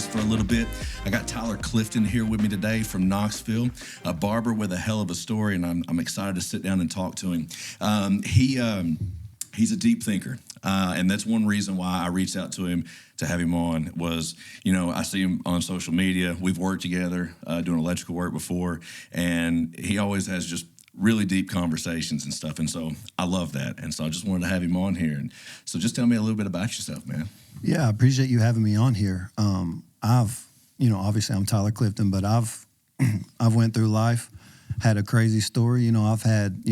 just for a little bit. I got Tyler Clifton here with me today from Knoxville, a barber with a hell of a story, and I'm excited to sit down and talk to him. He's a deep thinker, and that's one reason why I reached out to him to have him on was, I see him on social media. We've worked together doing electrical work before, and he always has just really deep conversations and stuff, and so I love that, and so I just wanted to have him on here. And so just tell me a little bit about yourself, man. Yeah, I appreciate you having me on here. Obviously I'm Tyler Clifton, but I've went through life, had a crazy story. I've had,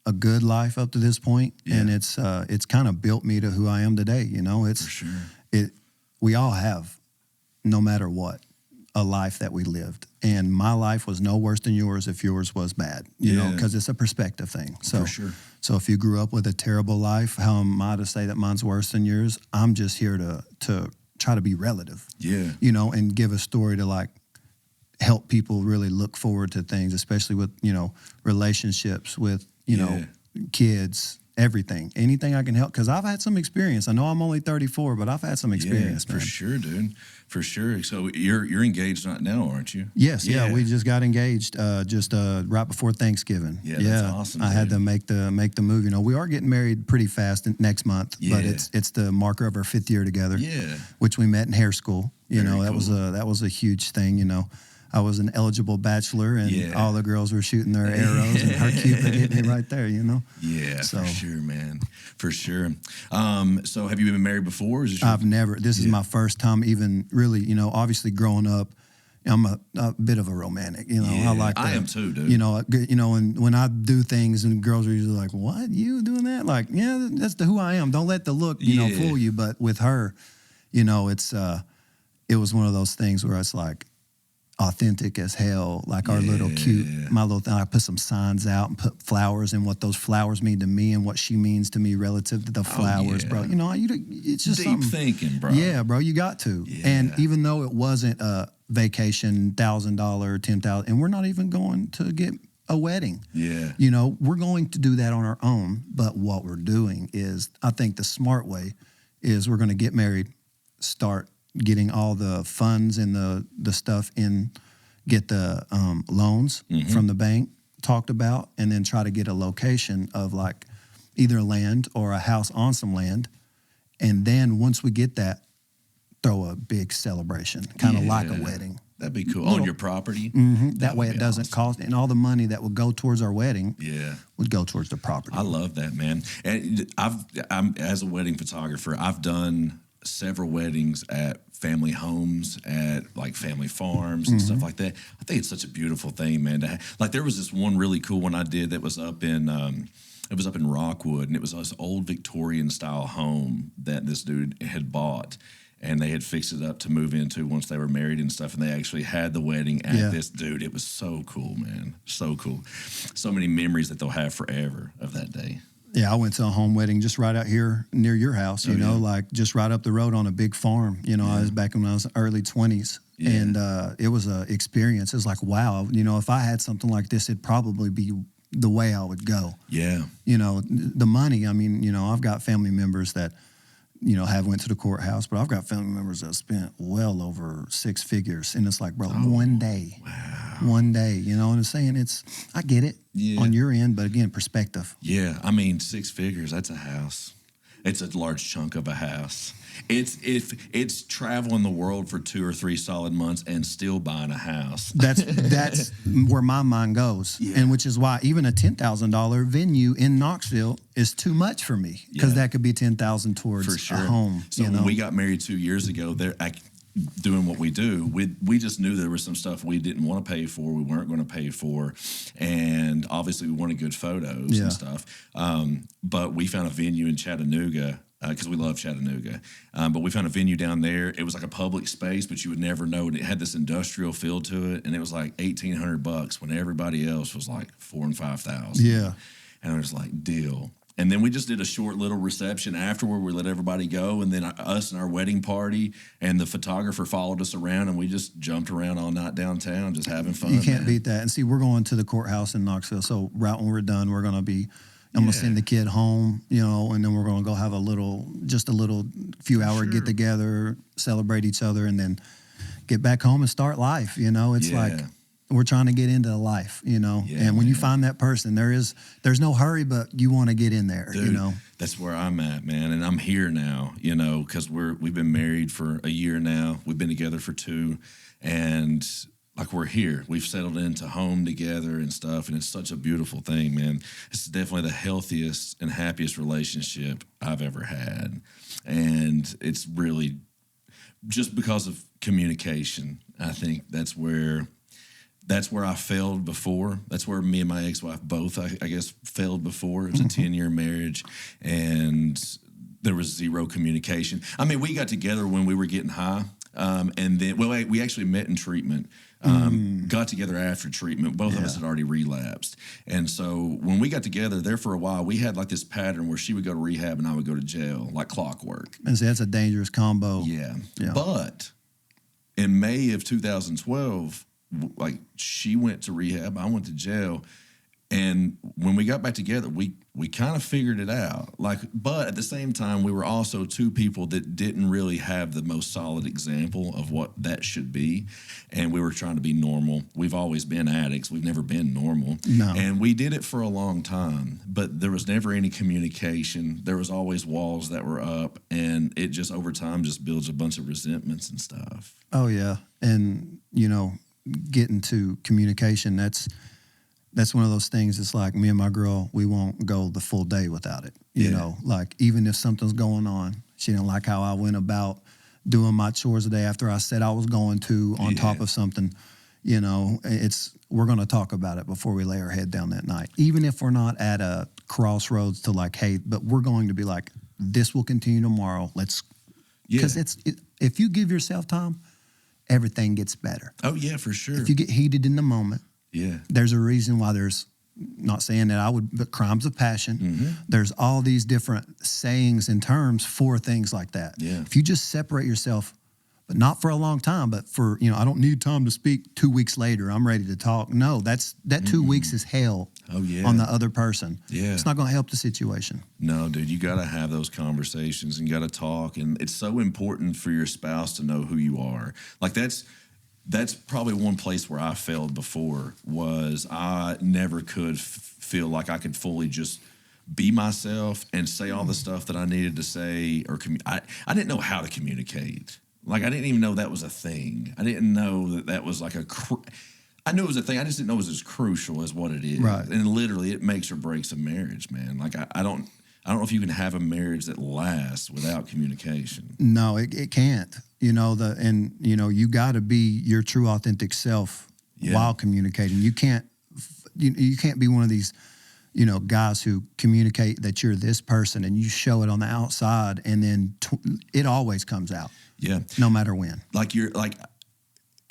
a good life up to this point, and it's kind of built me to who I am today. It's for sure. We all have, no matter what, a life that we lived, and my life was no worse than yours if yours was bad. Because it's a perspective thing. So, for sure. So if you grew up with a terrible life, how am I to say that mine's worse than yours? I'm just here to try to be relative. Yeah. And give a story to help people really look forward to things, especially with relationships with kids. Everything, anything I can help, because I've had some experience. I know I'm only 34, but I've had some experience. For sure, dude. For sure. So you're engaged right now, aren't you? Yes, yeah. We just got engaged right before Thanksgiving. Yeah, that's awesome. I had to make the move. We are getting married pretty fast next month, but it's the marker of our 5th year together. Yeah, which we met in hair school. Very that cool. was a huge thing. I was an eligible bachelor, and all the girls were shooting their arrows, and her Cupid hit me right there, Yeah, so. For sure, man. For sure. So have you been married before? I've never. This is my first time even really, obviously growing up, I'm a bit of a romantic, I am too, dude. And when I do things and girls are usually like, what, you doing that? That's who I am. Don't let the look, fool you. But with her, it was one of those things where it's like, authentic as hell, our little cute, my little thing. I put some signs out and put flowers and what those flowers mean to me and what she means to me relative to the flowers, bro. It's just deep thinking, bro. Yeah, bro, you got to. Yeah. And even though it wasn't a vacation, $1,000, $10,000, and we're not even going to get a wedding. Yeah. We're going to do that on our own. But what we're doing is, I think the smart way is we're going to get married, start getting all the funds and the stuff in, get the loans from the bank talked about, and then try to get a location of either land or a house on some land. And then once we get that, throw a big celebration, kind of like a wedding. That'd be cool. On your property? Mm-hmm. That way it doesn't cost, and all the money that would go towards our wedding would go towards the property. I love that, man. And I'm as a wedding photographer, I've done several weddings at family homes, at family farms and stuff like that. I think it's such a beautiful thing, man. There was this one really cool one I did that was up in Rockwood, and it was this old Victorian style home that this dude had bought, and they had fixed it up to move into once they were married and stuff, and they actually had the wedding at this dude. It was so cool, man. So cool. So many memories that they'll have forever of that day. Yeah, I went to a home wedding just right out here near your house, just right up the road on a big farm. I was back when I was early 20s, and it was an experience. It was like, wow, if I had something like this, it'd probably be the way I would go. Yeah. The money, I've got family members that, have went to the courthouse, but I've got family members that spent well over 6 figures. And it's like, bro, one day, you know what I'm saying? I get it on your end, but again, perspective. Yeah. 6 figures, that's a house. It's a large chunk of a house. It's traveling the world for 2 or 3 solid months and still buying a house. That's where my mind goes, and which is why even a $10,000 venue in Knoxville is too much for me, because that could be $10,000 towards a home. So when we got married 2 years ago, doing what we do, we just knew there was some stuff we didn't want to pay for, we weren't going to pay for, and obviously we wanted good photos and stuff. But we found a venue in Chattanooga, because we love Chattanooga. But we found a venue down there. It was like a public space, but you would never know it. It had this industrial feel to it, and it was like $1,800 when everybody else was like $4,000 and $5,000. Yeah, and I was like, deal. And then we just did a short little reception afterward. We let everybody go, and then us and our wedding party, and the photographer followed us around, and we just jumped around all night downtown, just having fun. You can't beat that. And see, we're going to the courthouse in Knoxville, so right when we're done, we're going to be. I'm gonna send the kid home, and then we're gonna go have a few hour get together, celebrate each other, and then get back home and start life. It's like we're trying to get into life, and when you find that person, there's no hurry, but you want to get in there. Dude, that's where I'm at, man. And I'm here now, because we've been married for a year now. We've been together for 2, and like we're here. We've settled into home together and stuff, and it's such a beautiful thing, man. It's definitely the healthiest and happiest relationship I've ever had. And it's really just because of communication. I think that's where I failed before. That's where me and my ex-wife both, I guess, failed before. It was a 10-year marriage, and there was zero communication. I mean, we got together when we were getting high, and then, we actually met in treatment. Got together after treatment. Both of us had already relapsed. And so when we got together there for a while, we had like this pattern where she would go to rehab and I would go to jail, like clockwork. And see, that's a dangerous combo. Yeah. But in May of 2012, like she went to rehab, I went to jail. And when we got back together, we kind of figured it out. But at the same time, we were also 2 people that didn't really have the most solid example of what that should be. And we were trying to be normal. We've always been addicts. We've never been normal. No. And we did it for a long time, but there was never any communication. There was always walls that were up, and it just over time just builds a bunch of resentments and stuff. Oh, yeah. And, getting to communication, that's one of those things. It's like me and my girl, we won't go the full day without it. You know, like even if something's going on, she didn't like how I went about doing my chores the day after I said I was going to on top of something. We're going to talk about it before we lay our head down that night. Even if we're not at a crossroads to like, hey, but we're going to be like, this will continue tomorrow. Because if you give yourself time, everything gets better. Oh, yeah, for sure. If you get heated in the moment, there's a reason why there's, not saying that but crimes of passion. Mm-hmm. There's all these different sayings and terms for things like that. Yeah. If you just separate yourself, but not for a long time, but for, I don't need time to speak 2 weeks later, I'm ready to talk. No, that 2 weeks is hell on the other person. Yeah. It's not going to help the situation. No, dude, you got to have those conversations and got to talk. And it's so important for your spouse to know who you are. Like that's probably one place where I failed before, was I never could feel like I could fully just be myself and say all the stuff that I needed to say. Or I didn't know how to communicate. Like, I didn't even know that was a thing. I didn't know that was like I knew it was a thing. I just didn't know it was as crucial as what it is. Right. And literally, it makes or breaks a marriage, man. Like, I don't know if you can have a marriage that lasts without communication. No, it can't. You got to be your true, authentic self while communicating. You can't be one of these, guys who communicate that you're this person and you show it on the outside, and then it always comes out. Yeah. No matter when.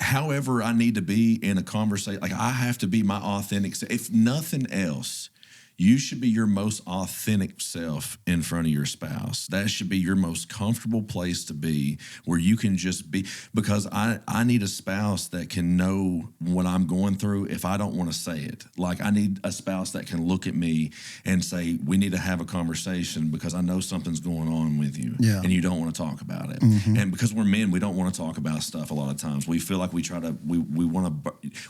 However I need to be in a conversation, like I have to be my authentic self. If nothing else, you should be your most authentic self in front of your spouse. That should be your most comfortable place to be, where you can just be, because I need a spouse that can know what I'm going through if I don't want to say it. Like, I need a spouse that can look at me and say, we need to have a conversation because I know something's going on with you and you don't want to talk about it. Mm-hmm. And because we're men, we don't want to talk about stuff a lot of times. We feel like we don't want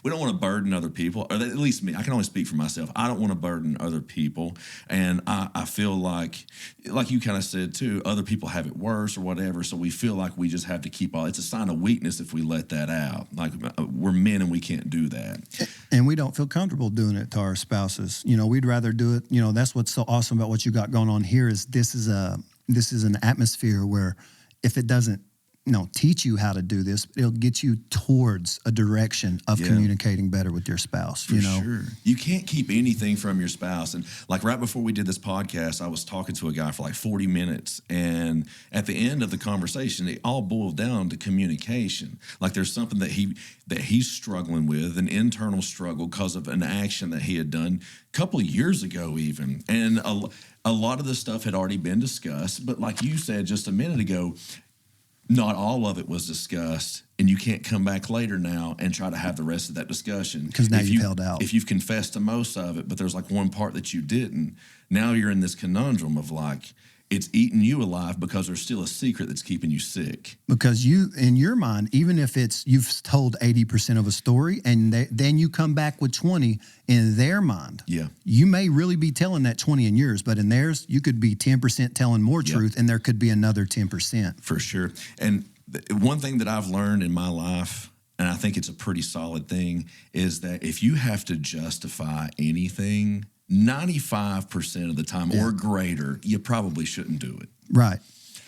to burden other people, or at least me. I can only speak for myself. I don't want to burden other people, and I feel like you kind of said too, other people have it worse or whatever, so we feel like we just have to keep it's a sign of weakness if we let that out. Like, we're men and we can't do that, and we don't feel comfortable doing it to our spouses. We'd rather do it. That's what's so awesome about what you got going on here, is this is an atmosphere where if it doesn't teach you how to do this, it'll get you towards a direction of communicating better with your spouse. For sure. You can't keep anything from your spouse. And like right before we did this podcast, I was talking to a guy for like 40 minutes. And at the end of the conversation, it all boiled down to communication. Like, there's something that he's struggling with, an internal struggle because of an action that he had done a couple of years ago even. And a lot of the stuff had already been discussed. But like you said just a minute ago, not all of it was discussed, and you can't come back later now and try to have the rest of that discussion. Because now you've held out. If you've confessed to most of it, but there's like one part that you didn't, now you're in this conundrum of like, it's eating you alive because there's still a secret that's keeping you sick. Because you, in your mind, even if it's you've told 80% of a story and then you come back with 20 in their mind, you may really be telling that 20 in yours, but in theirs, you could be 10% telling more truth, and there could be another 10%. For sure. And one thing that I've learned in my life, and I think it's a pretty solid thing, is that if you have to justify anything 95% of the time or greater, you probably shouldn't do it. Right.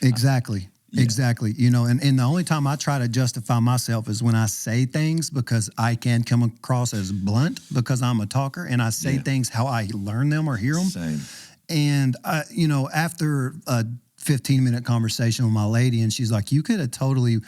Exactly. Exactly. You know, and the only time I try to justify myself is when I say things, because I can come across as blunt because I'm a talker, and I say things how I learn them or hear them. Same. And, you know, after a 15-minute conversation with my lady, and she's like, you could have totally,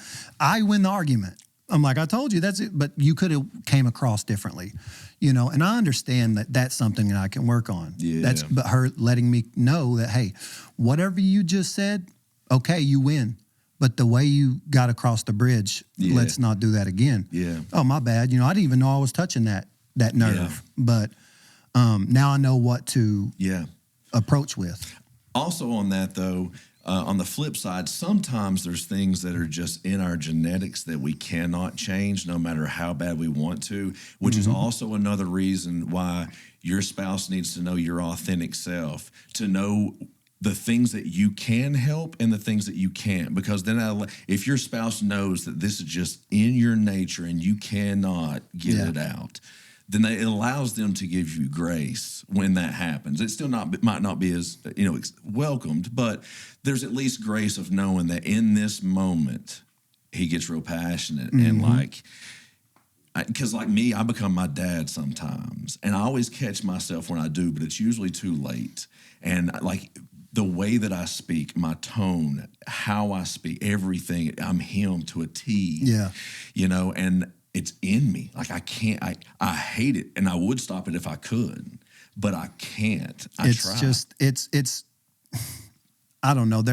I win the argument. I'm like, I told you that's it, but you could have came across differently, you know, and I understand that that's something that I can work on. Yeah. But her letting me know that, hey, whatever you just said, okay, you win. But the way you got across the bridge, let's not do that again. Yeah. Oh, my bad. You know, I didn't even know I was touching that nerve. Yeah. But now I know what to approach with. Also on that, though, on the flip side, sometimes there's things that are just in our genetics that we cannot change no matter how bad we want to, which is also another reason why your spouse needs to know your authentic self, to know the things that you can help and the things that you can't. Because then if your spouse knows that this is just in your nature and you cannot get it out, then it allows them to give you grace when that happens. It still might not be as welcomed, but there's at least grace of knowing that in this moment he gets real passionate and because like me, I become my dad sometimes, and I always catch myself when I do, but it's usually too late. And like the way that I speak, my tone, how I speak, everything, I'm him to a T. Yeah, you know, and it's in me. Like I can't, I hate it, and I would stop it if I could, but I can't. I try. It's I don't know.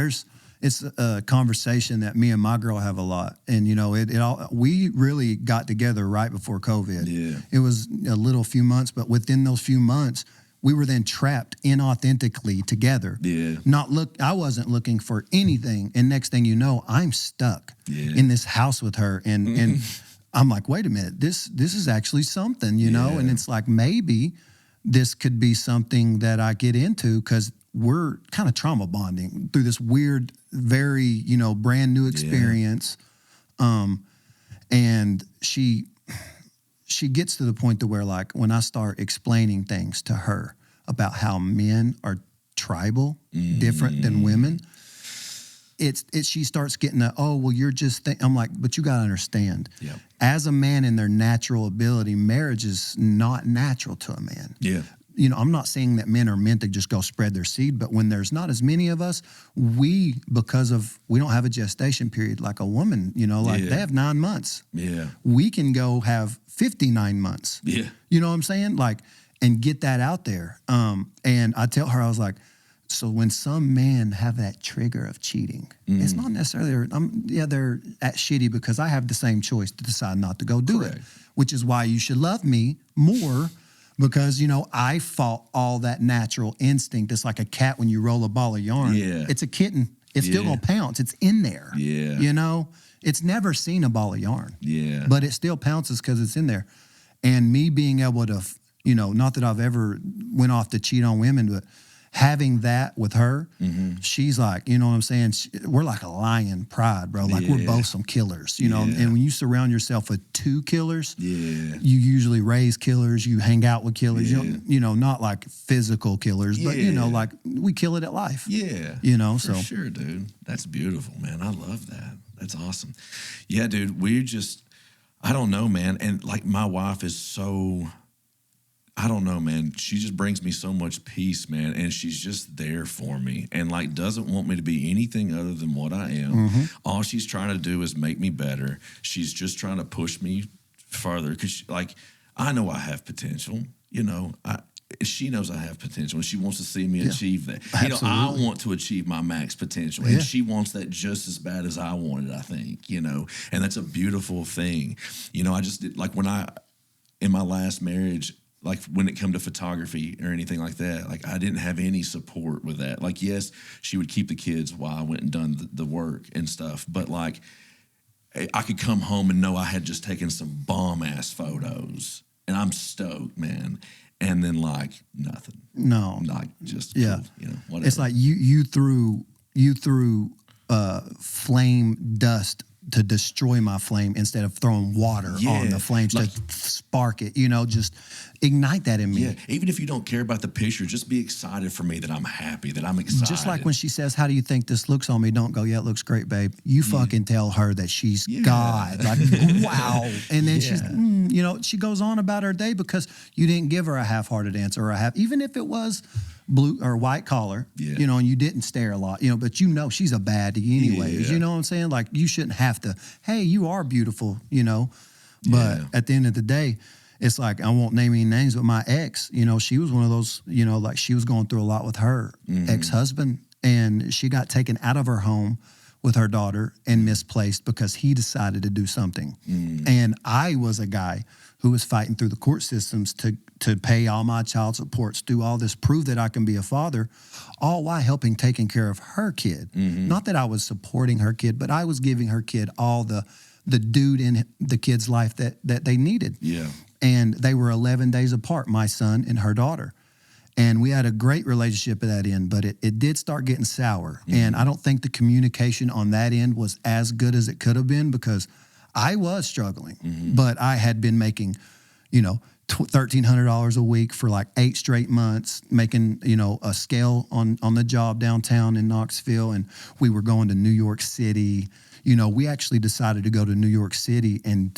It's a conversation that me and my girl have a lot. And, you know, we really got together right before COVID. Yeah. It was a few months, but within those few months, we were then trapped inauthentically together. Yeah. I wasn't looking for anything. And next thing you know, I'm stuck in this house with her. And I'm like, wait a minute, this is actually something, you know? And it's like, maybe this could be something that I get into, because we're kind of trauma bonding through this weird, very, you know, brand new experience. And she gets to the point to where, like, when I start explaining things to her about how men are tribal, different than women, she starts getting that, oh, well, you're just I'm like, but you got to understand, as a man in their natural ability, marriage is not natural to a man. Yeah. You know, I'm not saying that men are meant to just go spread their seed, but when there's not as many of us, because we don't have a gestation period like a woman, you know, like they have 9 months. Yeah. We can go have 59 months. Yeah. You know what I'm saying? Like, and get that out there. And I tell her, I was like, so when some men have that trigger of cheating, it's not necessarily, they're at shitty because I have the same choice to decide not to go do it, which is why you should love me more. Because, you know, I fought all that natural instinct. It's like a cat when you roll a ball of yarn. Yeah. It's a kitten. It's still going to pounce. It's in there. Yeah. You know, it's never seen a ball of yarn. Yeah. But it still pounces because it's in there. And me being able to, you know, not that I've ever went off to cheat on women, but having that with her, she's like, you know what I'm saying? We're like a lion pride, bro. Like we're both some killers, you know? And when you surround yourself with two killers, you usually raise killers, you hang out with killers, you know, not like physical killers, but, you know, like we kill it at life. Yeah. You know, For sure, dude. That's beautiful, man. I love that. That's awesome. Yeah, dude, I don't know, man. And like my wife is so... I don't know, man. She just brings me so much peace, man. And she's just there for me and like doesn't want me to be anything other than what I am. All she's trying to do is make me better. She's just trying to push me further because like I know I have potential, you know. She knows I have potential and she wants to see me achieve that. You know, I want to achieve my max potential and she wants that just as bad as I want it, I think, you know. And that's a beautiful thing. You know, I just like when in my last marriage, like when it come to photography or anything like that. Like I didn't have any support with that. Like, yes, she would keep the kids while I went and done the work and stuff. But like I could come home and know I had just taken some bomb ass photos and I'm stoked, man. And then like nothing. No. Like just, yeah. cool, you know, whatever. It's like you threw flame dust to destroy my flame instead of throwing water on the flames to spark it, you know, just ignite that in me. Yeah, even if you don't care about the picture, just be excited for me that I'm happy, that I'm excited. Just like when she says, how do you think this looks on me? Don't go, yeah, it looks great, babe. You fucking tell her that she's God. Like, wow. And then she's, you know, she goes on about her day because you didn't give her a half-hearted answer or even if it was blue or white collar, you know, and you didn't stare a lot, you know, but you know she's a baddie anyways. You know what I'm saying? Like you shouldn't have to, hey, you are beautiful, you know. But at the end of the day, it's like, I won't name any names, but my ex, you know, she was one of those, you know, like she was going through a lot with her ex-husband and she got taken out of her home with her daughter and misplaced because he decided to do something. And I was a guy who was fighting through the court systems to pay all my child supports, do all this, prove that I can be a father, all while helping taking care of her kid. Not that I was supporting her kid, but I was giving her kid all the dude in the kid's life that they needed. And they were 11 days apart, my son and her daughter. And we had a great relationship at that end, but it did start getting sour. And I don't think the communication on that end was as good as it could have been because I was struggling, but I had been making, you know, $1,300 a week for like 8 straight months, making, you know, a scale on the job downtown in Knoxville. And we were going to New York City. You know, we actually decided to go to New York City and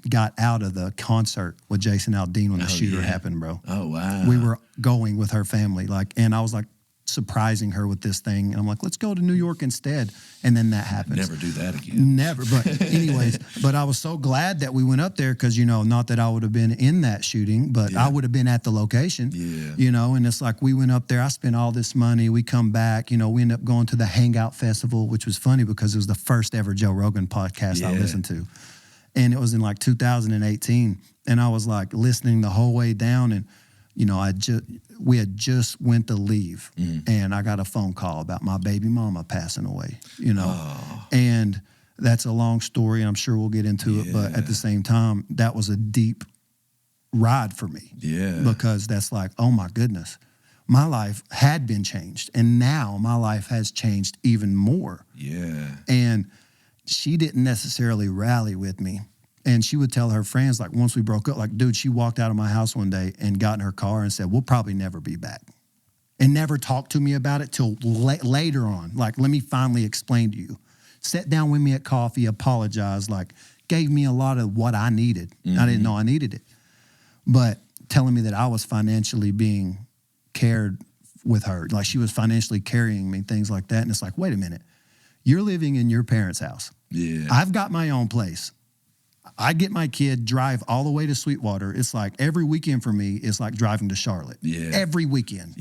got out of the concert with Jason Aldean when the shooter happened, bro. Oh, wow. We were going with her family, like, and I was like surprising her with this thing. And I'm like, let's go to New York instead. And then that happens. Never do that again. Never. But anyways, but I was so glad that we went up there because, you know, not that I would have been in that shooting, but I would have been at the location, you know, and it's like we went up there. I spent all this money. We come back, you know, we end up going to the Hangout Festival, which was funny because it was the first ever Joe Rogan podcast I listened to. And it was in like 2018. And I was like listening the whole way down and, you know, we had just went to leave and I got a phone call about my baby mama passing away, you know, and that's a long story and I'm sure we'll get into it. But at the same time, that was a deep ride for me because that's like, oh my goodness, my life had been changed and now my life has changed even more. And she didn't necessarily rally with me. And she would tell her friends, like, once we broke up, like, dude, she walked out of my house one day and got in her car and said, we'll probably never be back. And never talked to me about it till later on. Like, let me finally explain to you. Sat down with me at coffee, apologized, like, gave me a lot of what I needed. I didn't know I needed it. But telling me that I was financially being cared with her. Like, she was financially carrying me, things like that. And it's like, wait a minute. You're living in your parents' house. I've got my own place. I get my kid, drive all the way to Sweetwater. It's like every weekend for me is like driving to Charlotte. Every weekend.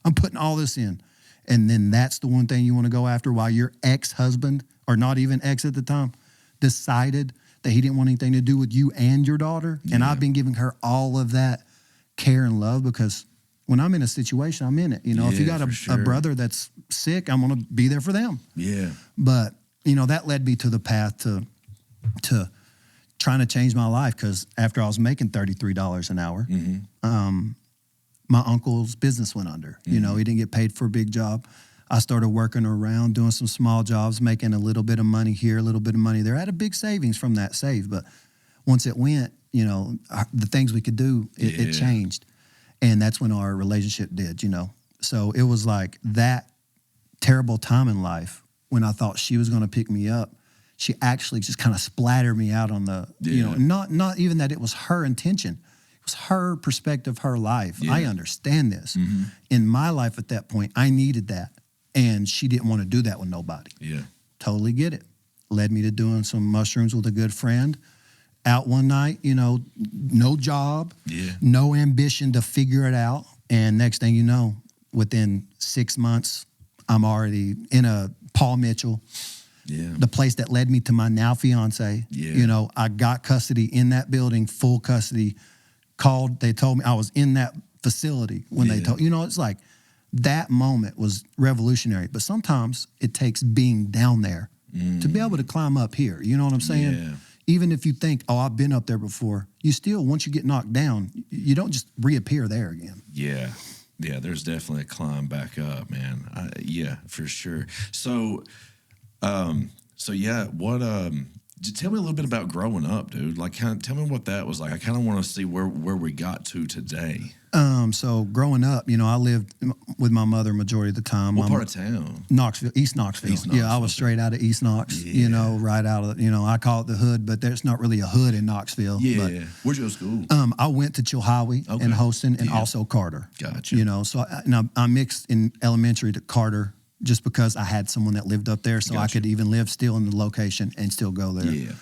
I'm putting all this in. And then that's the one thing you want to go after while your ex-husband, or not even ex at the time, decided that he didn't want anything to do with you and your daughter. And I've been giving her all of that care and love because when I'm in a situation, I'm in it. You know, if you got a brother that's sick, I'm going to be there for them. But, you know, that led me to the path to trying to change my life because after I was making $33 an hour, my uncle's business went under. You know, he didn't get paid for a big job. I started working around, doing some small jobs, making a little bit of money here, a little bit of money there. I had a big savings from that save, but once it went, you know, the things we could do, it changed. And that's when our relationship did, you know. So it was like that terrible time in life when I thought she was going to pick me up. She actually just kind of splattered me out on the, you know, not even that it was her intention. It was her perspective, her life. I understand this. In my life at that point, I needed that. And she didn't want to do that with nobody. Totally get it. Led me to doing some mushrooms with a good friend. Out one night, you know, no job, no ambition to figure it out. And next thing you know, within 6 months, I'm already in a Paul Mitchell, the place that led me to my now fiance. You know, I got custody in that building, full custody, called. They told me I was in that facility when they told. It's like that moment was revolutionary. But sometimes it takes being down there to be able to climb up here. You know what I'm saying? Yeah. Even if you think, oh, I've been up there before, you still, once you get knocked down, you don't just reappear there again. Yeah. Yeah, there's definitely a climb back up, man. Yeah, for sure. So, what? Just tell me a little bit about growing up, dude. Like, tell me what that was like. I kind of want to see where we got to today. So growing up, I lived with my mother majority of the time. What part of town? Knoxville, East Knoxville. Yeah, I was straight out of East Knox. Right out of I call it the hood, but there's not really a hood in Knoxville. Yeah. But, Where'd you go to school? I went to Chilhowie and Holston and also Carter. Gotcha. So I mixed in elementary to Carter just because I had someone that lived up there, so I could even live still in the location and still go there. Yeah.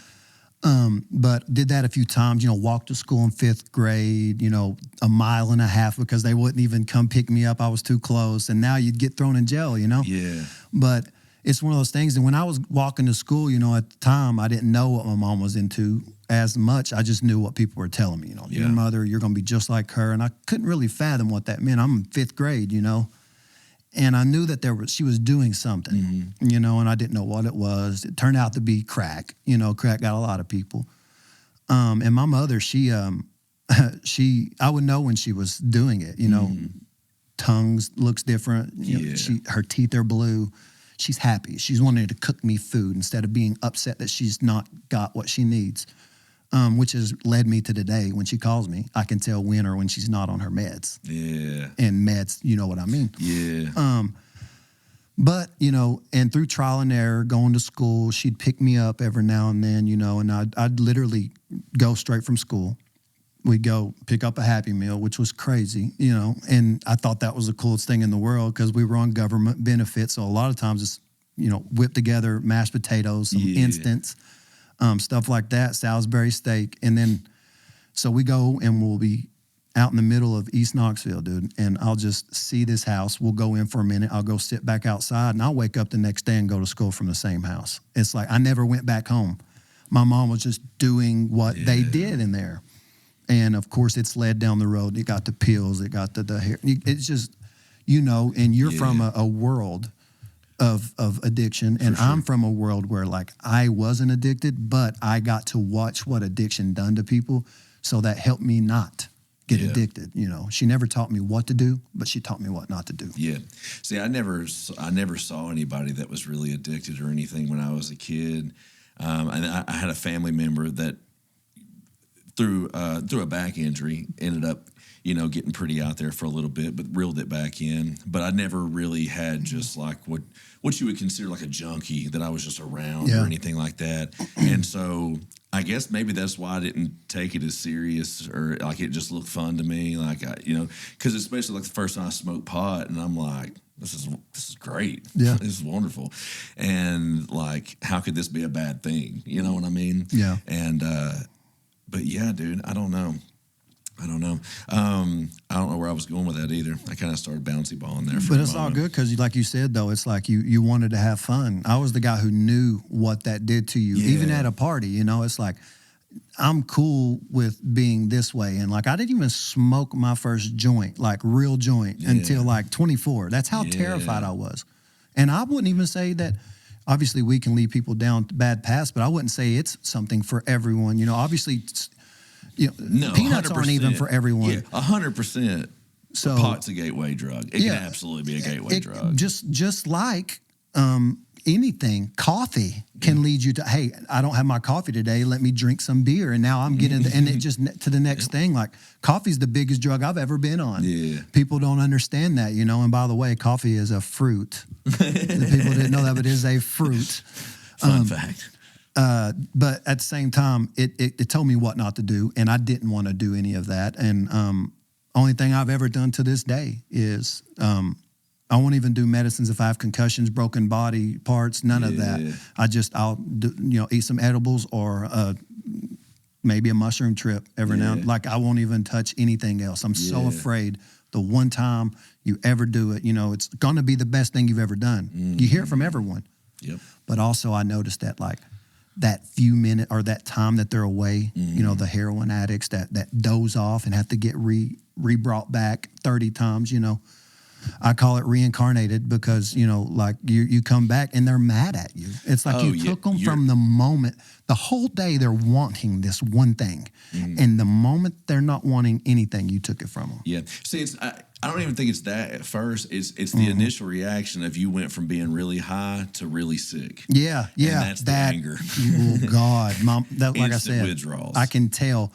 But did that a few times, walked to school in 5th grade, a mile and a half because they wouldn't even come pick me up. I was too close. And now you'd get thrown in jail, Yeah. But it's one of those things. And when I was walking to school, at the time, I didn't know what my mom was into as much. I just knew what people were telling me, your mother, you're going to be just like her. And I couldn't really fathom what that meant. I'm in 5th grade, And I knew that she was doing something, and I didn't know what it was. It turned out to be crack. Crack got a lot of people. And my mother, I would know when she was doing it. Tongues looks different. Her teeth are blue. She's happy. She's wanting to cook me food instead of being upset that she's not got what she needs. Which has led me to today. When she calls me, I can tell when or when she's not on her meds. Yeah. And meds, you know what I mean? Yeah. But, and through trial and error, going to school, she'd pick me up every now and then, and I'd literally go straight from school. We'd go pick up a Happy Meal, which was crazy, and I thought that was the coolest thing in the world because we were on government benefits. So a lot of times it's, whip together mashed potatoes, some instants, stuff like that, Salisbury steak. And then, so we go and we'll be out in the middle of East Knoxville, dude. And I'll just see this house. We'll go in for a minute. I'll go sit back outside and I'll wake up the next day and go to school from the same house. It's like I never went back home. My mom was just doing what they did in there. And of course it's led down the road. It got the pills. It got the hair. It's just, and you're from a world of addiction, and I'm from a world where like I wasn't addicted, but I got to watch what addiction done to people, so that helped me not get addicted. She never taught me what to do, but she taught me what not to do. Yeah. See, I never saw anybody that was really addicted or anything when I was a kid, and I had a family member that through a back injury ended up getting pretty out there for a little bit, but reeled it back in. But I never really had just like what you would consider like a junkie that I was just around or anything like that. And so I guess maybe that's why I didn't take it as serious, or like it just looked fun to me. Like, because especially like the first time I smoked pot, and I'm like, this is great. Yeah. This is wonderful. And like, how could this be a bad thing? You know what I mean? Yeah. And, but yeah, dude, I don't know. I don't know where I was going with that either. I kind of started bouncy balling there. But it's all good because, like you said, though, it's like you wanted to have fun. I was the guy who knew what that did to you, even at a party. It's like I'm cool with being this way, and like I didn't even smoke my first joint, like real joint, until like 24. That's how terrified I was, and I wouldn't even say that. Obviously, we can lead people down bad paths, but I wouldn't say it's something for everyone. Obviously. No, peanuts 100%. aren't even for everyone. Yeah, 100%. So pot's a gateway drug. It can absolutely be a gateway drug. Just like anything, coffee can lead you to, hey, I don't have my coffee today. Let me drink some beer, and now I'm getting and it just to the next thing. Like coffee's the biggest drug I've ever been on. Yeah, people don't understand that, And by the way, coffee is a fruit. People didn't know that, but it is a fruit. Fun fact. But at the same time, it told me what not to do, and I didn't want to do any of that. And only thing I've ever done to this day is I won't even do medicines if I have concussions, broken body parts, none of that. I'll do, eat some edibles or maybe a mushroom trip every now and then. Like I won't even touch anything else. I'm so afraid the one time you ever do it, it's going to be the best thing you've ever done. You hear it from everyone. Yep. But also I noticed that like that few minute or that time that they're away, the heroin addicts that doze off and have to get re-brought back 30 times, I call it reincarnated because, like you come back and they're mad at you. It's like you took them from the moment, the whole day they're wanting this one thing. And the moment they're not wanting anything, you took it from them. Yeah. See, I don't even think it's that at first. It's the initial reaction of you went from being really high to really sick. Yeah. And that's the anger. Oh, God. Mom, like I said, withdrawals. I can tell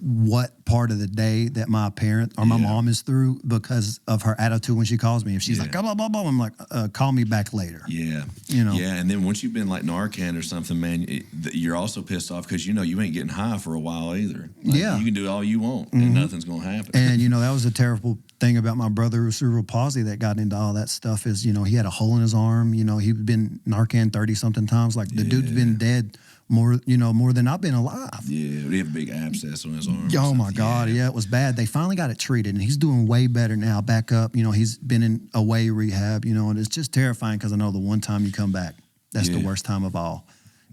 what part of the day that my parent or my mom is through because of her attitude when she calls me. If she's like, blah, blah, blah, I'm like, call me back later. Yeah. Yeah, and then once you've been like Narcan or something, man, you're also pissed off because you ain't getting high for a while either. Like, you can do all you want and nothing's going to happen. And, that was a terrible thing about my brother with cerebral palsy that got into all that stuff is, he had a hole in his arm. He'd been Narcan 30-something times. Like, the dude's been dead more than I've been alive. Yeah, he had a big abscess on his arm. Oh, my God. Yeah, it was bad. They finally got it treated, and he's doing way better now, back up. He's been in away rehab, and it's just terrifying because I know the one time you come back, that's the worst time of all.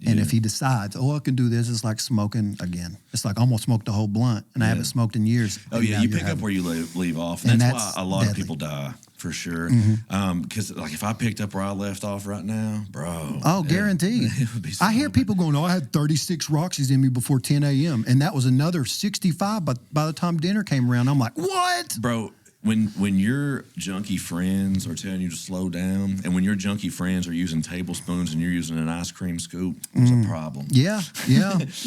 And if he decides, I can do this, it's like smoking again. It's like I almost smoked a whole blunt, and I haven't smoked in years. Oh, yeah, you pick up where you leave off. And that's why a lot of people die, for sure. Because, if I picked up where I left off right now, bro. Oh, guaranteed. It would be so I hear people going, I had 36 Roxy's in me before 10 a.m., and that was another 65 by the time dinner came around. I'm like, what? Bro. When your junkie friends are telling you to slow down, and when your junkie friends are using tablespoons and you're using an ice cream scoop, there's a problem. Yeah.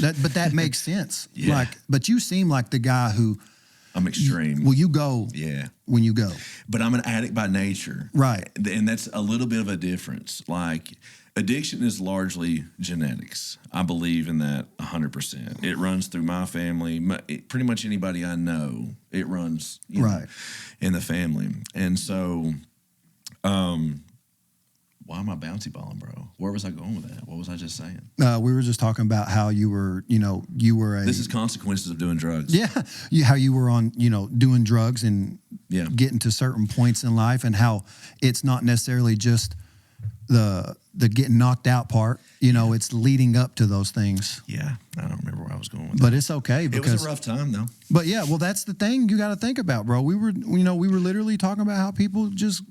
But that makes sense. Yeah. But you seem like the guy who. I'm extreme. You go. Yeah. When you go. But I'm an addict by nature. Right. And that's a little bit of a difference. Like, addiction is largely genetics. I believe in that 100%. It runs through my family. Pretty much anybody I know, it runs in the family. And so, why am I bouncy balling, bro? Where was I going with that? What was I just saying? We were just talking about how you were, This is consequences of doing drugs. Yeah. How you were on, doing drugs and getting to certain points in life, and how it's not necessarily just the getting knocked out part, it's leading up to those things. Yeah, I don't remember where I was going with that. But that. it's okay because it was a rough time though. But yeah, well, that's the thing you got to think about, bro. We were literally talking about how people just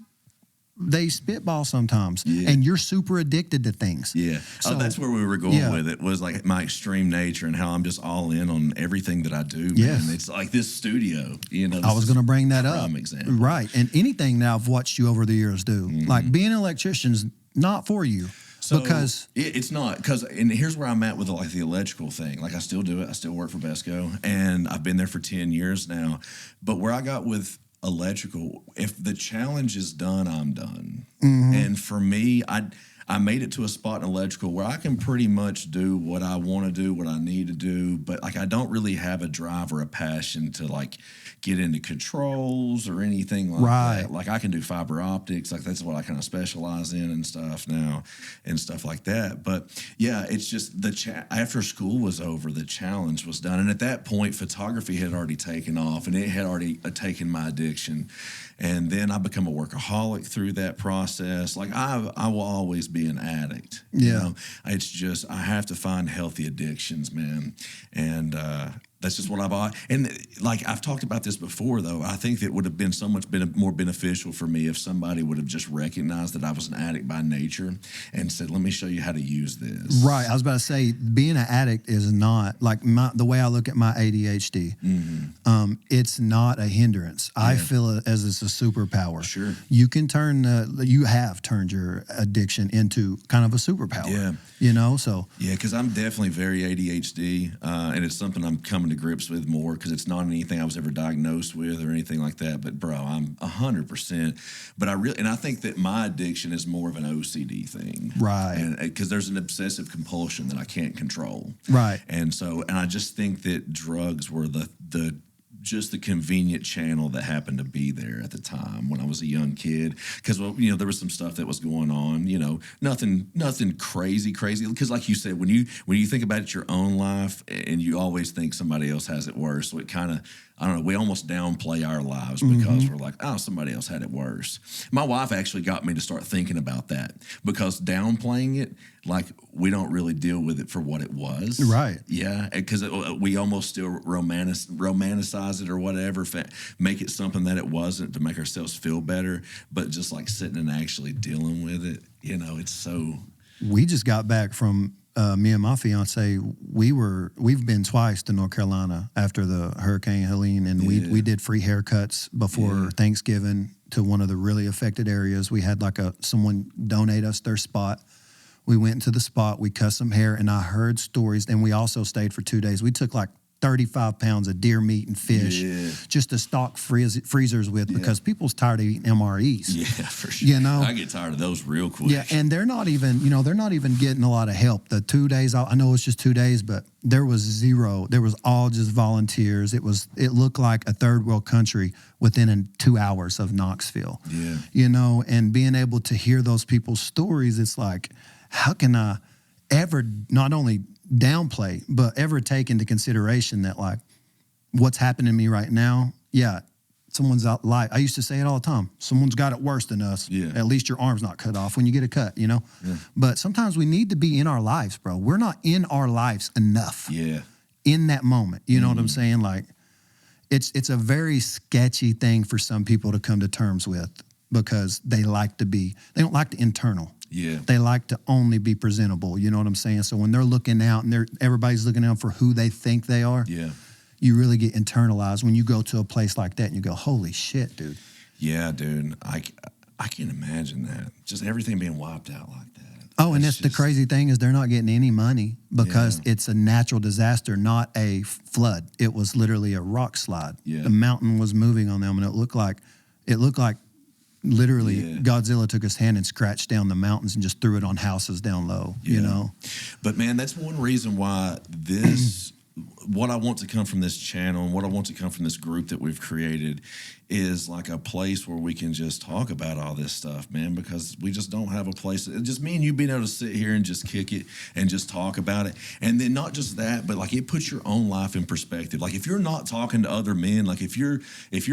they spitball sometimes, and you're super addicted to things. Yeah, so that's where we were going with it. Was like my extreme nature and how I'm just all in on everything that I do. Yes. Man. It's like this studio. I was going to bring that up. Example. Right, and anything that I've watched you over the years do, like being an electrician's not for you. So because it's not and here's where I'm at with the electrical thing. Like I still do it. I still work for Bestco, and I've been there for 10 years now. But where I got with electrical, if the challenge is done, I'm done. And for me, I made it to a spot in electrical where I can pretty much do what I want to do, what I need to do, but I don't really have a drive or a passion to get into controls or anything like that. Like I can do fiber optics, that's what I kind of specialize in and stuff now and stuff like that. But yeah, it's just after school was over, the challenge was done. And at that point, photography had already taken off, and it had already taken my addiction. And then I become a workaholic through that process. Like I will always be an addict. It's just I have to find healthy addictions, man. And that's just what I bought. And I've talked about this before, though. I think it would have been so much more beneficial for me if somebody would have just recognized that I was an addict by nature and said, "Let me show you how to use this." Right. I was about to say, being an addict is not the way I look at my ADHD. It's not a hindrance. I feel it as it's a superpower. Sure. You can you have turned your addiction into kind of a superpower. Yeah. So. Yeah, because I'm definitely very ADHD, and it's something I'm coming to grips with more because it's not anything I was ever diagnosed with or anything like that. But bro, I'm 100%. But I think that my addiction is more of an OCD thing, right? And because there's an obsessive compulsion that I can't control, right? And I just think that drugs were the just the convenient channel that happened to be there at the time when I was a young kid. Because, well, you know, there was some stuff that was going on, you know, nothing crazy. Because like you said, when you think about it, your own life, and you always think somebody else has it worse. So it kind of, I don't know, we almost downplay our lives because we're like, oh, somebody else had it worse. My wife actually got me to start thinking about that, because downplaying it, like, we don't really deal with it for what it was. Right. Yeah, because we almost still romanticize it or whatever, make it something that it wasn't to make ourselves feel better. But just like sitting and actually dealing with it, you know, it's so... We just got back from... me and my fiance, we've been twice to North Carolina after the Hurricane Helene, and we did free haircuts before Thanksgiving to one of the really affected areas. We had like someone donate us their spot. We went into the spot, we cut some hair, and I heard stories, and we also stayed for 2 days. We took like 35 pounds of deer meat and fish just to stock freezers with, because people's tired of eating MREs. Yeah, for sure. You know, I get tired of those real quick. Yeah, and they're not even getting a lot of help. The 2 days, I know it's just 2 days, but there was zero. There was all just volunteers. It looked like a third world country within 2 hours of Knoxville. Yeah. You know, and being able to hear those people's stories, it's like, how can I ever not only downplay, but ever take into consideration that, like, what's happening to me right now? Yeah, someone's out life. I used to say it all the time. Someone's got it worse than us. Yeah. At least your arm's not cut off when you get a cut, you know? Yeah. But sometimes we need to be in our lives, bro. We're not in our lives enough. Yeah. In that moment. You know what I'm saying? Like, it's a very sketchy thing for some people to come to terms with, because they don't like the internal. Yeah. They like to only be presentable. You know what I'm saying? So when they're looking out and everybody's looking out for who they think they are, you really get internalized when you go to a place like that and you go, holy shit, dude. Yeah, dude. I can't imagine that. Just everything being wiped out like that. Oh, and the crazy thing is they're not getting any money because it's a natural disaster, not a flood. It was literally a rock slide. Yeah. The mountain was moving on them, and it looked like literally Godzilla took his hand and scratched down the mountains and just threw it on houses down low, you know? But man, that's one reason why what I want to come from this channel and what I want to come from this group that we've created is like a place where we can just talk about all this stuff, man, because we just don't have a place. Just me and you being able to sit here and just kick it and just talk about it. And then not just that, but like it puts your own life in perspective. Like if you're not talking to other men, like if you're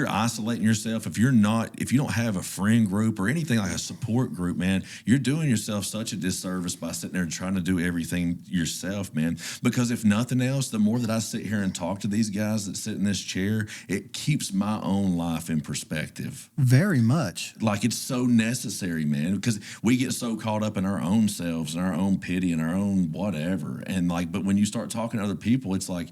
isolating yourself, if you don't have a friend group or anything like a support group, man, you're doing yourself such a disservice by sitting there and trying to do everything yourself, man. Because if nothing else, the more that I sit here and talk to these guys that sit in this chair, it keeps my own life in perspective. Very much. Like it's so necessary, man, because we get so caught up in our own selves and our own pity and our own whatever. And like, but when you start talking to other people, it's like,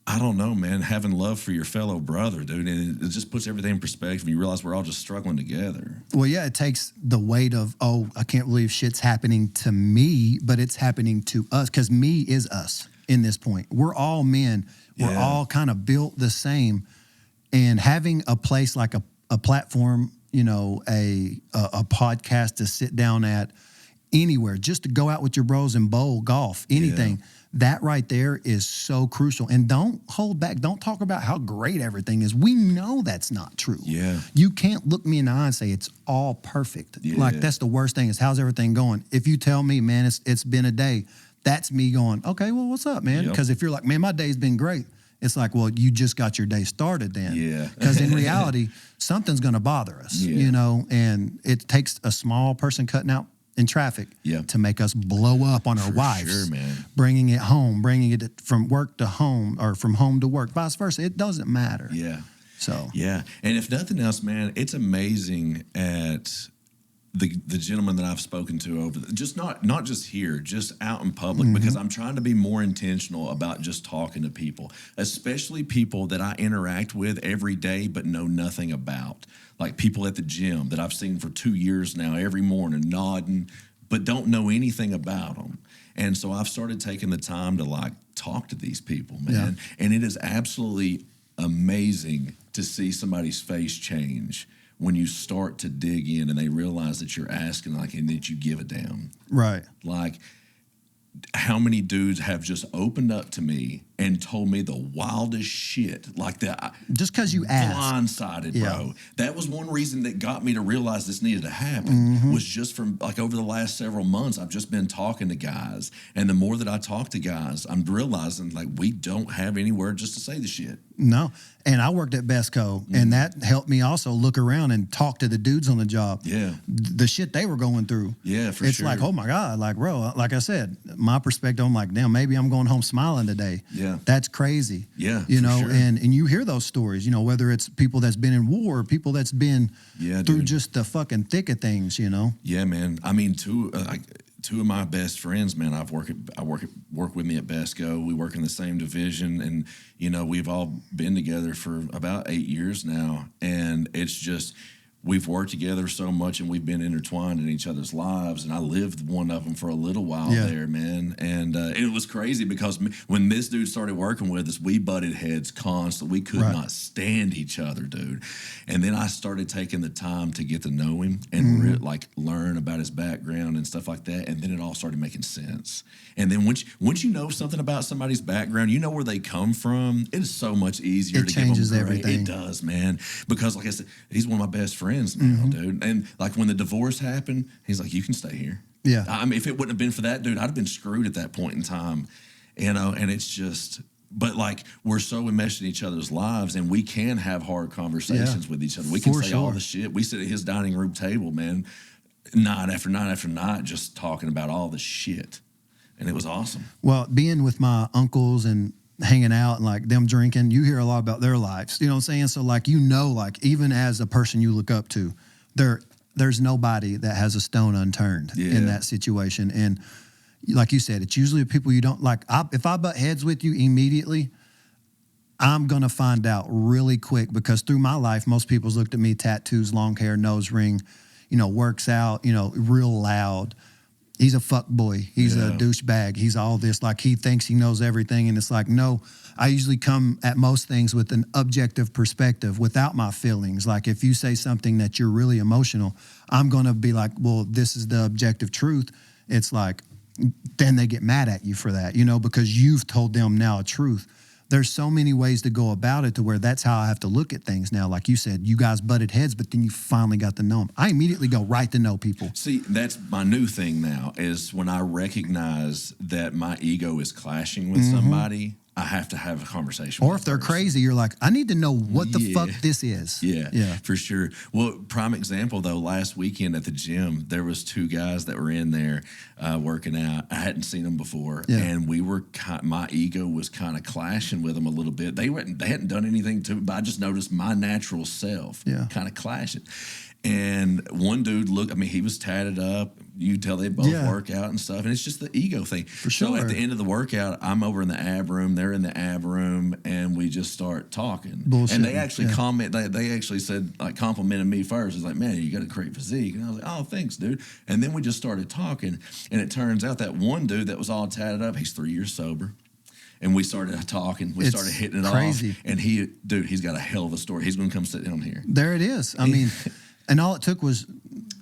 I don't know, man, having love for your fellow brother, dude, and it just puts everything in perspective. And you realize we're all just struggling together. Well, yeah, it takes the weight of, oh, I can't believe shit's happening to me, but it's happening to us, because me is us in this point. We're all men. We're all kind of built the same. And having a place like a platform, you know, a podcast to sit down at anywhere, just to go out with your bros and bowl, golf, anything, that right there is so crucial. And don't hold back. Don't talk about how great everything is. We know that's not true. Yeah. You can't look me in the eye and say it's all perfect. Yeah. Like that's the worst thing is, how's everything going? If you tell me, man, it's been a day, that's me going, okay, well, what's up, man? Because if you're like, man, my day's been great. It's like, well, you just got your day started then. Yeah. Because in reality, something's going to bother us, you know, and it takes a small person cutting out in traffic to make us blow up on our wives. Sure, man. Bringing it home, bringing it from work to home or from home to work, vice versa. It doesn't matter. Yeah. So. Yeah. And if nothing else, man, it's amazing at the gentleman that I've spoken to over just not just here, just out in public, because I'm trying to be more intentional about just talking to people, especially people that I interact with every day but know nothing about, like people at the gym that I've seen for 2 years now, every morning nodding, but don't know anything about them. And so I've started taking the time to like talk to these people, man. And it is absolutely amazing to see somebody's face change when you start to dig in and they realize that you're asking, like, and that you give a damn. Right. Like, how many dudes have just opened up to me and told me the wildest shit like that. Just because you asked. Blindsided, Yeah. bro. That was one reason that got me to realize this needed to happen was just from like over the last several months, I've just been talking to guys. And the more that I talk to guys, I'm realizing like we don't have anywhere just to say the shit. No. And I worked at Bestco, and that helped me also look around and talk to the dudes on the job. Yeah. The shit they were going through. Yeah, for it's sure. like, oh my God, like, bro, like I said, my perspective, I'm like, damn, maybe I'm going home smiling today. Yeah. That's crazy. Yeah, You for know, sure. and you hear those stories, you know, whether it's people that's been in war, or people that's been Yeah, through dude. just the fucking thick of things, you know? Yeah, man. I mean, two of my best friends, man. I work with me at Bestco. We work in the same division, and you know we've all been together for about 8 years now, and it's just we've worked together so much, and we've been intertwined in each other's lives. And I lived one of them for a little while there, man. And it was crazy because when this dude started working with us, we butted heads constantly. We could not stand each other, dude. And then I started taking the time to get to know him and learn about his background and stuff like that. And then it all started making sense. And then once you know something about somebody's background, you know where they come from. It is so much easier to changes give them everything. It does, man. Because like I said, he's one of my best friends now, dude. And like when the divorce happened, he's like, "You can stay here." Yeah. I mean, if it wouldn't have been for that, dude, I'd have been screwed at that point in time. You know, and it's just, but like we're so enmeshed in each other's lives, and we can have hard conversations with each other. We can say all the shit. We sit at his dining room table, man, night after night after night, just talking about all the shit. And it was awesome. Well, being with my uncles and hanging out and like them drinking, you hear a lot about their lives. You know what I'm saying? So like, you know, like even as a person you look up to, there's nobody that has a stone unturned in that situation. And like you said, it's usually people you don't like. If I butt heads with you immediately, I'm going to find out really quick, because through my life, most people's looked at me, tattoos, long hair, nose ring, you know, works out, you know, real loud. He's a fuck boy. He's a douchebag. He's all this, like he thinks he knows everything. And it's like, no, I usually come at most things with an objective perspective without my feelings. Like if you say something that you're really emotional, I'm going to be like, well, this is the objective truth. It's like, then they get mad at you for that, you know, because you've told them now a truth. There's so many ways to go about it to where that's how I have to look at things now. Like you said, you guys butted heads, but then you finally got to know them. I immediately go right to know people. See, that's my new thing now is when I recognize that my ego is clashing with somebody, I have to have a conversation Or with if they're that person. crazy, you're like, I need to know what the fuck this is. Yeah, for sure. Well, prime example, though, last weekend at the gym, there was two guys that were in there working out. I hadn't seen them before, and we were my ego was kind of clashing with them a little bit. They hadn't done anything to it, but I just noticed my natural self kind of clashing. And one dude he was tatted up. You can tell they both work out and stuff. And it's just the ego thing. For sure. So at the end of the workout, I'm over in the ab room. They're in the ab room. And we just start talking. Bullshit. And they actually they actually said, like, complimented me first. It's like, man, you got a great physique. And I was like, oh, thanks, dude. And then we just started talking. And it turns out that one dude that was all tatted up, he's 3 years sober. And we started talking. We started hitting it crazy. off. And he's got a hell of a story. He's going to come sit down here. There it is. I mean, and all it took was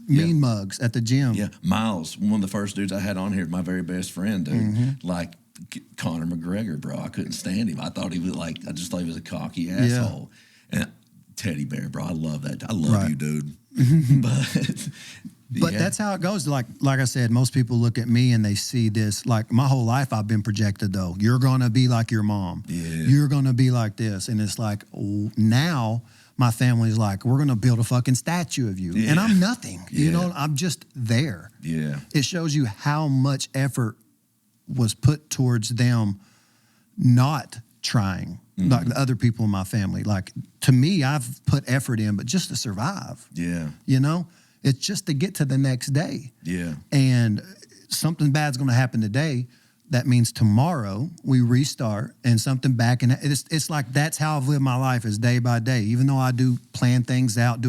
mean mugs at the gym. Yeah, Miles, one of the first dudes I had on here, my very best friend, dude. Like Conor McGregor, bro. I couldn't stand him. I just thought he was a cocky asshole. And Teddy Bear, bro. I love that. I love you, dude. But that's how it goes. Like I said, most people look at me and they see this. Like my whole life, I've been projected though. You're gonna be like your mom. Yeah. You're gonna be like this, and it's like now my family's like, we're gonna build a fucking statue of you, and I'm nothing. You know, I'm just there. Yeah. It shows you how much effort was put towards them not trying. Like the other people in my family. Like to me, I've put effort in, but just to survive. Yeah. You know? It's just to get to the next day. Yeah. And something bad's going to happen today. That means tomorrow we restart and something back. And it's like that's how I've lived my life, is day by day. Even though I do plan things out,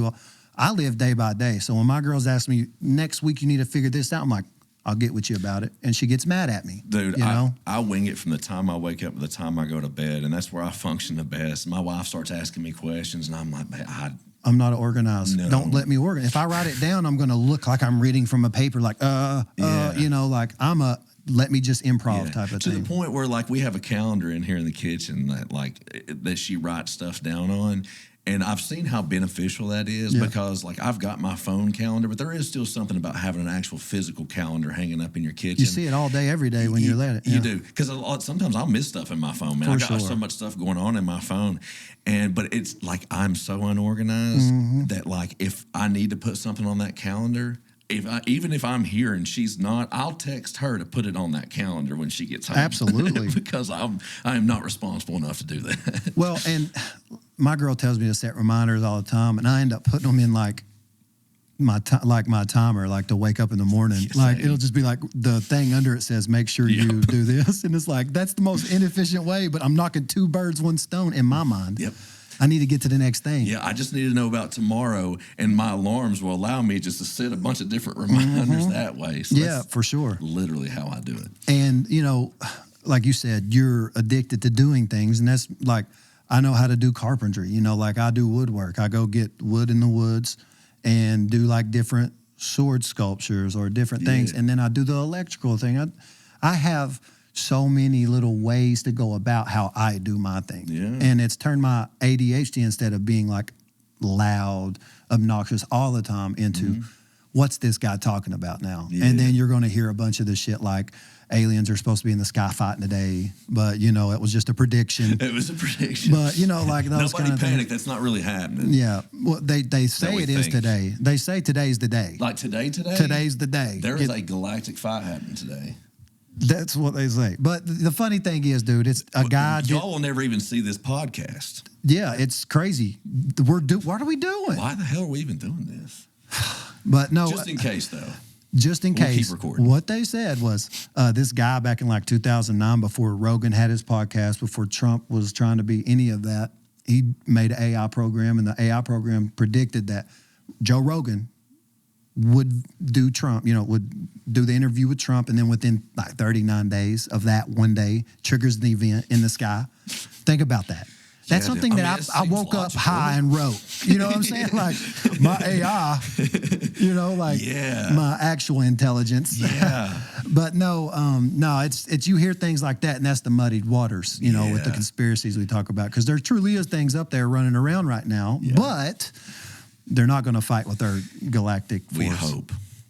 I live day by day. So when my girls ask me, next week you need to figure this out, I'm like, I'll get with you about it. And she gets mad at me. Dude, you know? I wing it from the time I wake up to the time I go to bed. And that's where I function the best. My wife starts asking me questions and I'm like, I'm not organized. No. Don't let me organize. If I write it down, I'm going to look like I'm reading from a paper, like, you know, like let me just improv type of to thing. the point where like we have a calendar in here in the kitchen that she writes stuff down on. And I've seen how beneficial that is because, like, I've got my phone calendar, but there is still something about having an actual physical calendar hanging up in your kitchen. You see it all day, every day when you're at it. You do. Because sometimes I'll miss stuff in my phone, man. I got so much stuff going on in my phone. But it's like I'm so unorganized that, like, if I need to put something on that calendar, even if I'm here and she's not, I'll text her to put it on that calendar when she gets home. Absolutely. Because I am not responsible enough to do that. Well, and my girl tells me to set reminders all the time, and I end up putting them in like my timer, like to wake up in the morning. Yes, like it'll just be like the thing under it says, make sure you do this. And it's like, that's the most inefficient way, but I'm knocking two birds, one stone in my mind. Yep. I need to get to the next thing. Yeah, I just need to know about tomorrow, and my alarms will allow me just to set a bunch of different reminders that way. So yeah, for sure. Literally how I do it. And, you know, like you said, you're addicted to doing things, and that's like, I know how to do carpentry. You know, like I do woodwork. I go get wood in the woods and do like different sword sculptures or different things, and then I do the electrical thing. I have so many little ways to go about how I do my thing. Yeah. And it's turned my ADHD, instead of being like loud, obnoxious all the time, into what's this guy talking about now? Yeah. And then you're going to hear a bunch of this shit like aliens are supposed to be in the sky fighting today, but, you know, it was just a prediction. It was a prediction. But, you know, like those kind of panic. things. That's not really happening. Yeah. Well, they say it is today. They say today's the day. Like today? Today's the day. There is a galactic fight happening today. That's what they say. But the funny thing is, dude, it's a guy. Y'all will never even see this podcast. Yeah, it's crazy. What are we doing? Why the hell are we even doing this? But no. Just in case, though. Just in case. Keep recording. What they said was this guy back in like 2009, before Rogan had his podcast, before Trump was trying to be any of that, he made an AI program, and the AI program predicted that Joe Rogan would do Trump, you know, would do the interview with Trump, and then within like 39 days of that, one day triggers an event in the sky. Think about that. That's something that I woke up high and wrote. You know what I'm saying? Like my AI, you know, like my actual intelligence. Yeah. But no, it's you hear things like that, and that's the muddied waters, you know, with the conspiracies we talk about, because there truly is things up there running around right now, but they're not going to fight with our galactic force.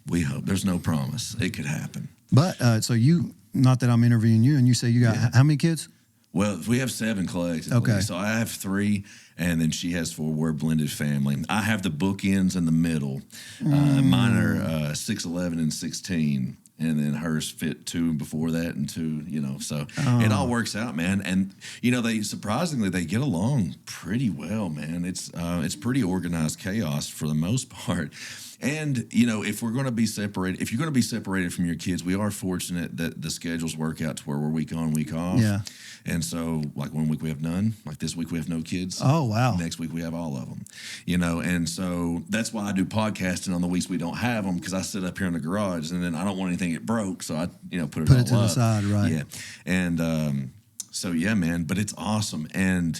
We hope. There's no promise. It could happen. But so you, not that I'm interviewing you, and you say you got how many kids? Well, we have 7 collectively. Okay. So I have 3, and then she has 4. We're a blended family. I have the bookends in the middle. Mine are 6, 11, and 16. And then hers fit 2 before that and 2, you know. So it all works out, man. And, you know, they surprisingly, they get along pretty well, man. It's pretty organized chaos for the most part. And, you know, if you're going to be separated from your kids, we are fortunate that the schedules work out to where we're week on, week off. Yeah. And so, like, one week we have none. Like this week we have no kids. Oh, wow. Next week we have all of them. You know, and so that's why I do podcasting on the weeks we don't have them, because I sit up here in the garage and then I don't want anything to get broke. So I, you know, put it to the side, right. Yeah. And so, yeah, man, but it's awesome. And,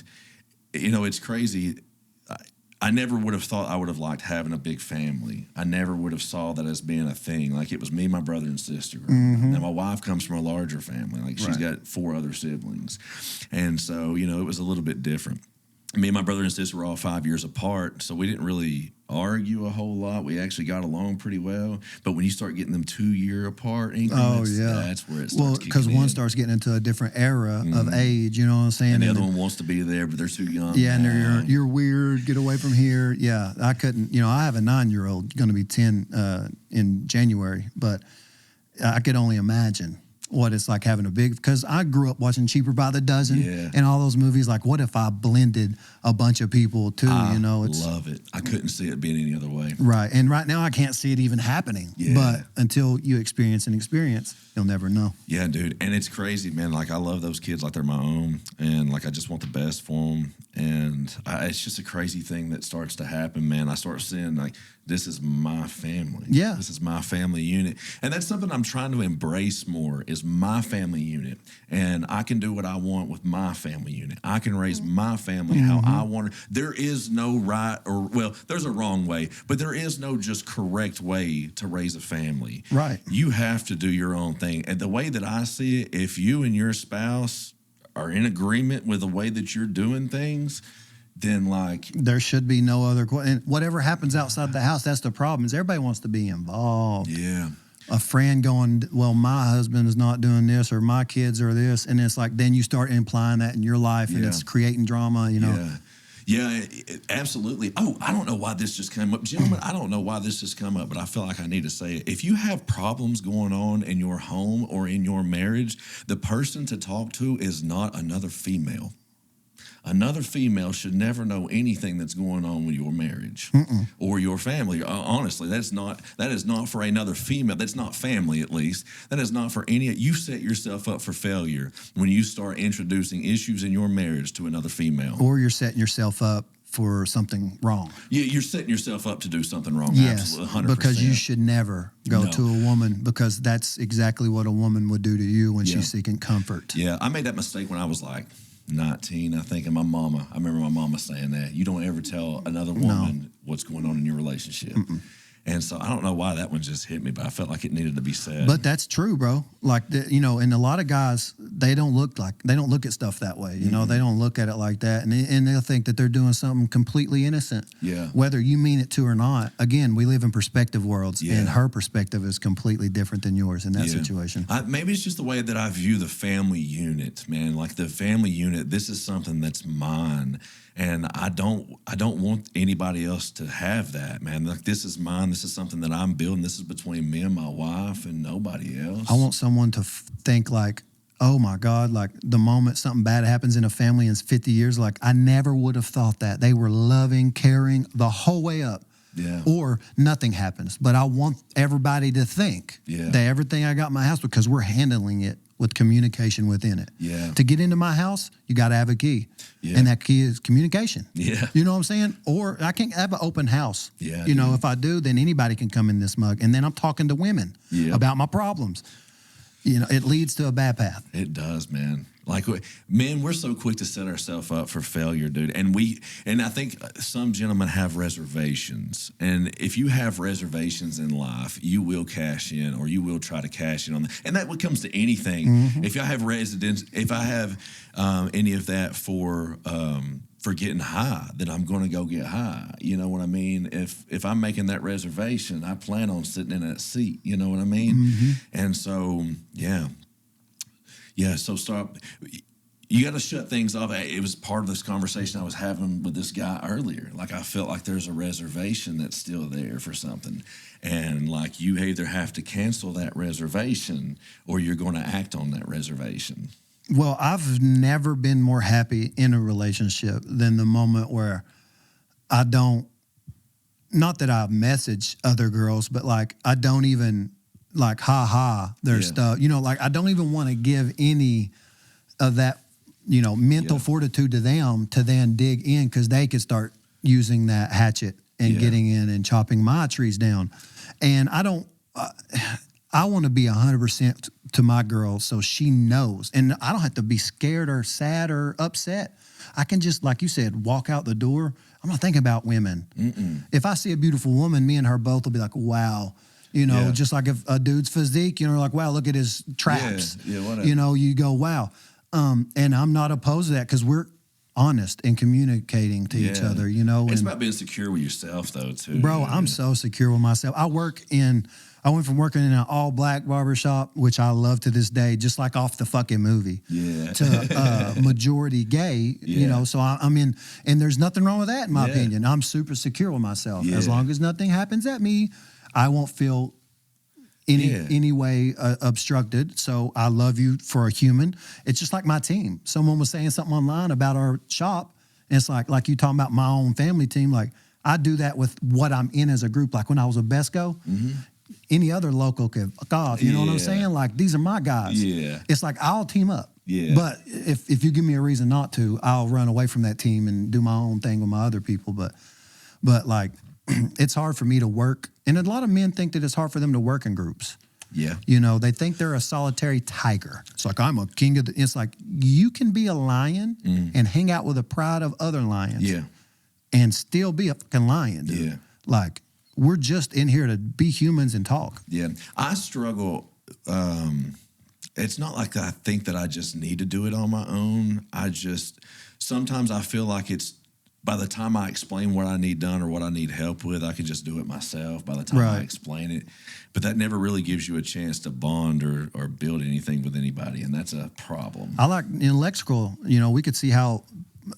you know, it's crazy. I never would have thought I would have liked having a big family. I never would have saw that as being a thing. Like, it was me, my brother, and sister. Now, my wife comes from a larger family. Like, she's got 4 other siblings. And so, you know, it was a little bit different. Me and my brother and sister were all 5 years apart, so we didn't really argue a whole lot. We actually got along pretty well. But when you start getting them 2-year apart, that's where it starts. Well, because one starts getting into a different era of age, you know what I'm saying? And the other one wants to be there, but they're too young. Yeah, and you're weird, get away from here. Yeah, I couldn't, you know, I have a 9-year-old, going to be 10 in January, but I could only imagine what it's like having a big, because I grew up watching Cheaper by the Dozen and all those movies. Like, what if I blended a bunch of people too? You know, it's love it. I couldn't see it being any other way. Right. And right now I can't see it even happening. Yeah. But until you experience, you'll never know. Yeah, dude. And it's crazy, man. Like, I love those kids like they're my own. And like I just want the best for them. And it's just a crazy thing that starts to happen, man. I start seeing like, this is my family. Yeah. This is my family unit. And that's something I'm trying to embrace more, is my family unit. And I can do what I want with my family unit. I can raise my family how I want it. There is no right or, well, there's a wrong way, but there is no just correct way to raise a family. Right. You have to do your own thing. And the way that I see it, if you and your spouse are in agreement with the way that you're doing things, then like there should be no other. And whatever happens outside the house, that's the problem. Is everybody wants to be involved. Yeah. A friend going, well, my husband is not doing this, or my kids are this, and it's like then you start implying that in your life, and it's creating drama. You know. Yeah, absolutely. Oh, I don't know why this just came up. Gentlemen, I don't know why this just come up, but I feel like I need to say it. If you have problems going on in your home or in your marriage, the person to talk to is not another female. Another female should never know anything that's going on with your marriage or your family. Honestly, that is not for another female. That's not family, at least. That is not for any. You set yourself up for failure when you start introducing issues in your marriage to another female. Or you're setting yourself up for something wrong. Yeah, you're setting yourself up to do something wrong. Yes, absolutely, 100%. Because you should never go to a woman, because that's exactly what a woman would do to you when she's seeking comfort. Yeah, I made that mistake when I was like 19, I think, and I remember my mama saying that. You don't ever tell another woman what's going on in your relationship. And so I don't know why that one just hit me, but I felt like it needed to be said. But that's true, bro. Like, and a lot of guys, they don't look at stuff that way. You know, they don't look at it like that. And they'll think that they're doing something completely innocent. Yeah. Whether you mean it to or not. Again, we live in perspective worlds, and her perspective is completely different than yours in that situation. Maybe it's just the way that I view the family unit, man. Like the family unit, this is something that's mine. And I don't want anybody else to have that, man. Like, this is mine. This is something that I'm building. This is between me and my wife and nobody else. I want someone to think like, oh my God, like the moment something bad happens in a family in 50 years, like I never would have thought that. They were loving, caring the whole way up. Yeah. Or nothing happens. But I want everybody to think that everything I got in my house, because we're handling it with communication within it. Yeah. To get into my house, you got to have a key. Yeah. And that key is communication. Yeah. You know what I'm saying? Or I can have an open house. Yeah. You know, if I do, then anybody can come in this mug. And then I'm talking to women about my problems. You know, it leads to a bad path. It does, man. Like, men, we're so quick to set ourselves up for failure, dude. And I think some gentlemen have reservations. And if you have reservations in life, you will cash in, or you will try to cash in on that. And that what comes to anything. If I have any of that for getting high, then I'm going to go get high. You know what I mean? If I'm making that reservation, I plan on sitting in that seat. You know what I mean? And so, so you got to shut things off. It was part of this conversation I was having with this guy earlier. Like, I felt like there's a reservation that's still there for something. And like, you either have to cancel that reservation or you're going to act on that reservation. Well, I've never been more happy in a relationship than the moment where I don't, not that I message other girls, but like I don't even like their stuff. You know, like I don't even want to give any of that, you know, mental fortitude to them to then dig in, because they could start using that hatchet and getting in and chopping my trees down. And I don't, I want to be 100% to my girl so she knows. And I don't have to be scared or sad or upset. I can just, like you said, walk out the door. I'm not thinking about women. If I see a beautiful woman, me and her both will be like, wow. You know, just like if a dude's physique, you know, like, wow, look at his traps. Whatever. You know, you go, wow. And I'm not opposed to that, because we're honest and communicating to each other, you know. It's about being secure with yourself, though, too. Bro, I'm so secure with myself. I went from working in an all-black barbershop, which I love to this day, just like off the fucking movie, to majority gay, you know. So I'm in, and there's nothing wrong with that, in my opinion. I'm super secure with myself. As long as nothing happens at me, I won't feel any way obstructed. So I love you for a human. It's just like my team. Someone was saying something online about our shop, and it's like you talking about my own family team. Like, I do that with what I'm in as a group. Like when I was with Bestco, any other local golf. You know what I'm saying? Like, these are my guys. Yeah. It's like, I'll team up. Yeah. But if you give me a reason not to, I'll run away from that team and do my own thing with my other people. But like, it's hard for me to work. And a lot of men think that it's hard for them to work in groups. Yeah. You know, they think they're a solitary tiger. It's like, I'm a king of the... It's like, you can be a lion and hang out with a pride of other lions. Yeah. And still be a fucking lion, dude. Yeah. Like, we're just in here to be humans and talk. Yeah. I struggle. It's not like I think that I just need to do it on my own. Sometimes I feel like it's, by the time I explain what I need done or what I need help with, I could just do it myself by the time I explain it. But that never really gives you a chance to bond or build anything with anybody, and that's a problem. I like, in electrical, you know, we could see how,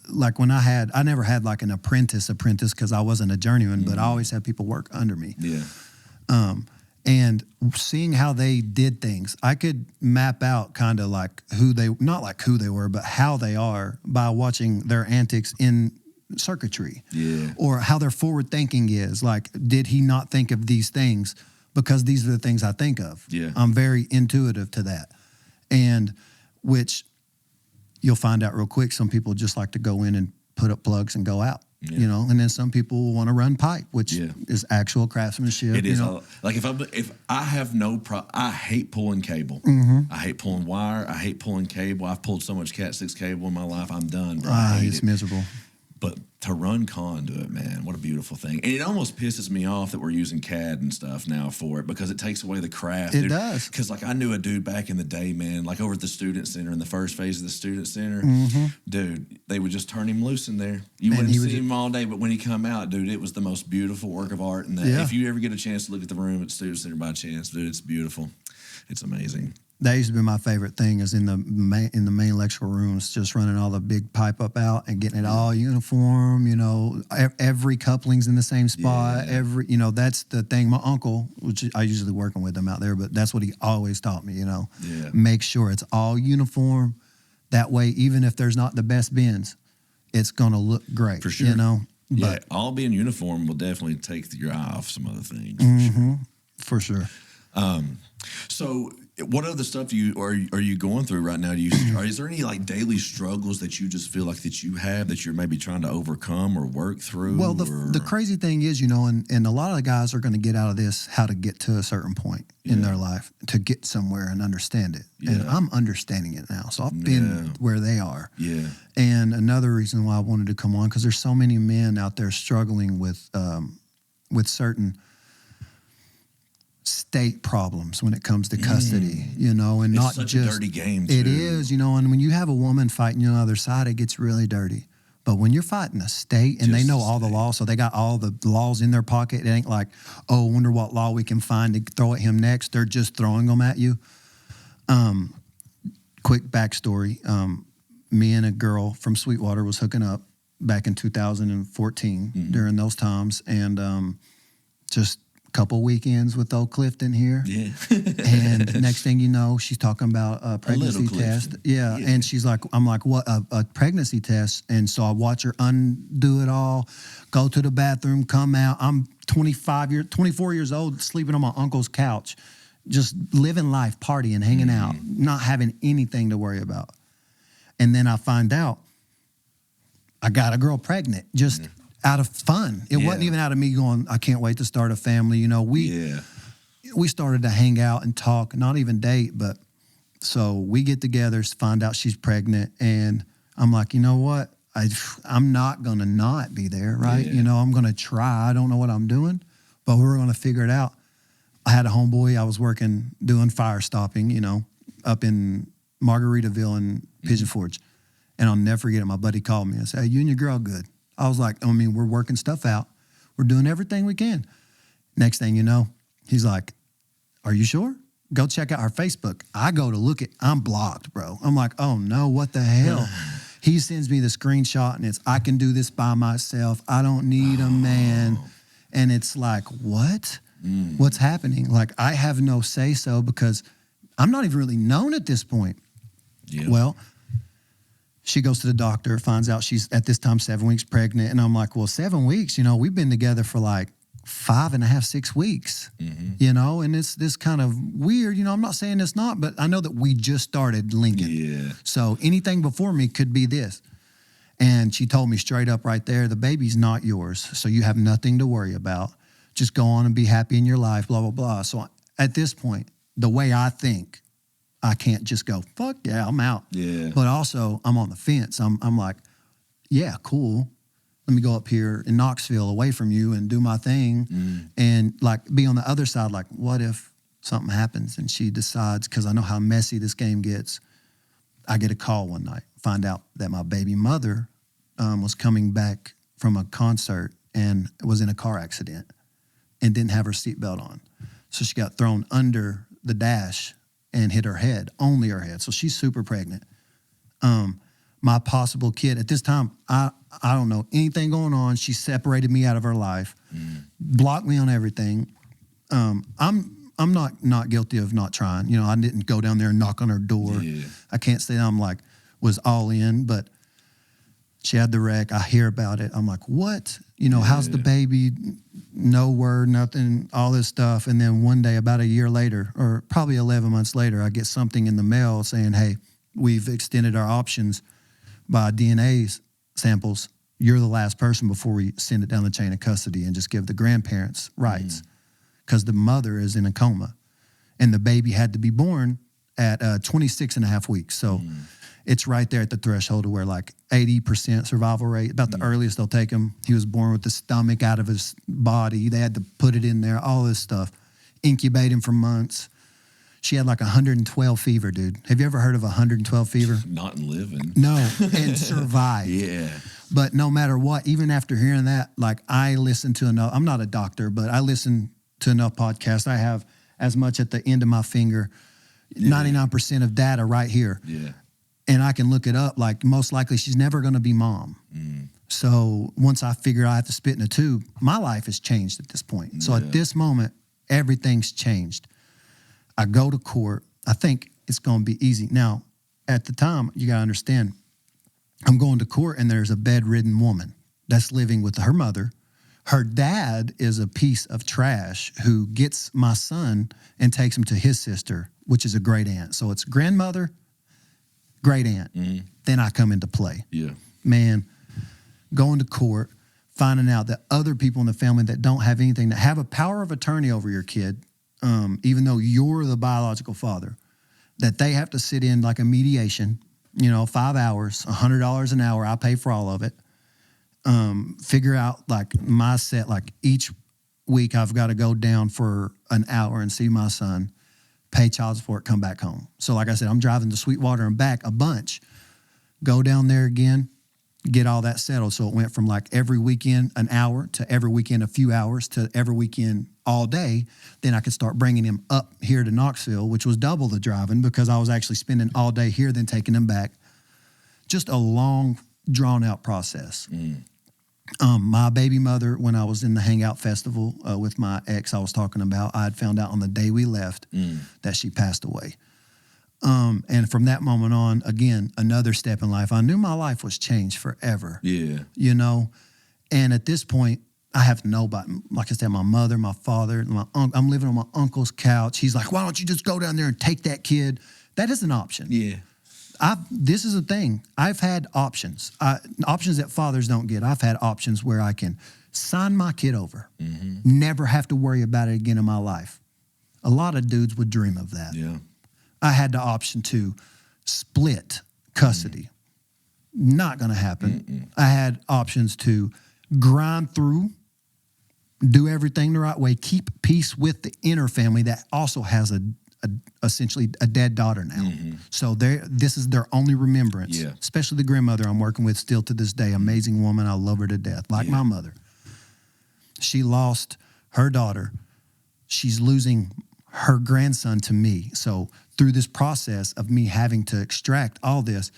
like, when I never had like an apprentice because I wasn't a journeyman, but I always had people work under me. Yeah. And seeing how they did things, I could map out kind of like not like who they were, but how they are by watching their antics in circuitry. Yeah. Or how their forward thinking is. Like, did he not think of these things? Because these are the things I think of. Yeah. I'm very intuitive to that. And which you'll find out real quick, some people just like to go in and put up plugs and go out. Yeah. You know, and then some people want to run pipe, which is actual craftsmanship. It is. You know? Like, if I have no problem, I hate pulling cable. I hate pulling wire. I hate pulling cable. I've pulled so much Cat 6 cable in my life. I'm done, bro. It's miserable. But to run conduit, man, what a beautiful thing. And it almost pisses me off that we're using CAD and stuff now for it, because it takes away the craft. It does. Because, like, I knew a dude back in the day, man, like over at the student center, in the first phase of the student center, dude, they would just turn him loose in there. You wouldn't see him all day, but when he come out, dude, it was the most beautiful work of art. And if you ever get a chance to look at the room at the student center by chance, dude, it's beautiful. It's amazing. That used to be my favorite thing, is in the main electrical rooms, just running all the big pipe up out and getting it all uniform. You know, every coupling's in the same spot. You know, that's the thing. My uncle, which I usually working with him out there, but that's what he always taught me. You know, make sure it's all uniform. That way, even if there's not the best bends, it's gonna look great. For sure. You know, but all being uniform will definitely take your eye off some other things. For sure. So, what other stuff are you going through right now? Is there any like daily struggles that you just feel like that you have that you're maybe trying to overcome or work through? Well, the crazy thing is, you know, and a lot of the guys are going to get out of this how to get to a certain point in their life to get somewhere and understand it. Yeah. And I'm understanding it now, so I've been where they are. Yeah. And another reason why I wanted to come on, because there's so many men out there struggling with certain state problems when it comes to custody, you know, and it's not such just a dirty game. It is, you know, and when you have a woman fighting you on the other side, it gets really dirty. But when you're fighting a state and they know all the laws, so they got all the laws in their pocket, it ain't like, oh, wonder what law we can find to throw at him next. They're just throwing them at you. Quick backstory. Me and a girl from Sweetwater was hooking up back in 2014 during those times, and just couple weekends with old Clifton here. Yeah. And next thing you know, she's talking about a pregnancy test. Yeah. And she's like, I'm like, what, a pregnancy test? And so I watch her undo it all, go to the bathroom, come out. I'm 24 years old, sleeping on my uncle's couch, just living life, partying, hanging out, not having anything to worry about. And then I find out I got a girl pregnant, just out of fun. It wasn't even out of me going, I can't wait to start a family. You know, we started to hang out and talk, not even date, but so we get together, find out she's pregnant, and I'm like, you know what? I'm not going to not be there, right? You know, I'm going to try. I don't know what I'm doing, but we're going to figure it out. I had a homeboy. I was working, doing fire stopping, you know, up in Margaritaville and Pigeon Forge. And I'll never forget it. My buddy called me and said, hey, you and your girl good? I was like, I mean, we're working stuff out. We're doing everything we can. Next thing you know, he's like, are you sure? Go check out our Facebook. I go to look at, I'm blocked, bro. I'm like, oh no, what the hell? He sends me the screenshot and it's, I can do this by myself. I don't need a man. And it's like, what? What's happening? Like, I have no say so because I'm not even really known at this point. Yeah. Well, she goes to the doctor, finds out she's at this time 7 weeks pregnant. And I'm like, well, 7 weeks, you know, we've been together for like 5.5, 6 weeks, you know, and it's this kind of weird, you know, I'm not saying it's not, but I know that we just started Lincoln. Yeah. So anything before me could be this. And she told me straight up right there, the baby's not yours. So you have nothing to worry about. Just go on and be happy in your life, blah, blah, blah. So at this point, the way I think, I can't just go, fuck yeah, I'm out. Yeah. But also I'm on the fence. I'm like, yeah, cool. Let me go up here in Knoxville away from you and do my thing and like be on the other side. Like, what if something happens and she decides, because I know how messy this game gets. I get a call one night, find out that my baby mother was coming back from a concert and was in a car accident and didn't have her seatbelt on. So she got thrown under the dash and hit her head, only her head. So she's super pregnant. My possible kid at this time, I don't know anything going on. She separated me out of her life, blocked me on everything. I'm not guilty of not trying. You know, I didn't go down there and knock on her door. Yeah. I can't say I'm like was all in, but she had the wreck. I hear about it. I'm like, what? You know, how's the baby? No word, nothing, all this stuff. And then one day, about a year later, or probably 11 months later, I get something in the mail saying, hey, we've extended our options by DNA samples. You're the last person before we send it down the chain of custody and just give the grandparents rights, because the mother is in a coma and the baby had to be born at 26 and a half weeks. So it's right there at the threshold of where like 80% survival rate, about the earliest they'll take him. He was born with the stomach out of his body. They had to put it in there, all this stuff, incubate him for months. She had like 112 fever, dude. Have you ever heard of 112 fever? Not in living. No, and survived. Yeah. But no matter what, even after hearing that, like I listened to enough, I'm not a doctor, but I listen to enough podcasts. I have as much at the end of my finger, 99% of data right here. Yeah. And I can look it up, like most likely she's never going to be mom. So once I figure I have to spit in a tube, my life has changed at this point. So at this moment, everything's changed. I go to court. I think it's going to be easy. Now, at the time, you got to understand, I'm going to court and there's a bedridden woman that's living with her mother. Her dad is a piece of trash who gets my son and takes him to his sister, which is a great aunt. So it's grandmother, great aunt. Then I come into play. Yeah. Man, going to court, finding out that other people in the family that don't have anything, that have a power of attorney over your kid, even though you're the biological father, that they have to sit in like a mediation, 5 hours, $100 an hour. I pay for all of it. Figure out like my set, like each week I've got to go down for an hour and see my son, pay child support, come back home. So like I said, I'm driving to Sweetwater and back a bunch, go down there again, get all that settled. So it went from like every weekend an hour to every weekend a few hours to every weekend all day. Then I could start bringing him up here to Knoxville, which was double the driving because I was actually spending all day here, then taking him back. Just a long, drawn-out process. My baby mother, when I was in the Hangout Festival with my ex I was talking about, I had found out on the day we left that she passed away. And from that moment on, again, another step in life. I knew my life was changed forever. Yeah. And at this point, I have nobody. Like I said, my mother, my father, I'm living on my uncle's couch. He's like, why don't you just go down there and take that kid? That is an option. Yeah. This is a thing. I've had options. Options that fathers don't get. I've had options where I can sign my kid over, never have to worry about it again in my life. A lot of dudes would dream of that. Yeah. I had the option to split custody. Not going to happen. I had options to grind through, do everything the right way, keep peace with the inner family that also has essentially a dead daughter now. So this is their only remembrance, especially the grandmother I'm working with still to this day. Amazing woman. I love her to death, like my mother. She lost her daughter. She's losing her grandson to me. So through this process of me having to extract all this,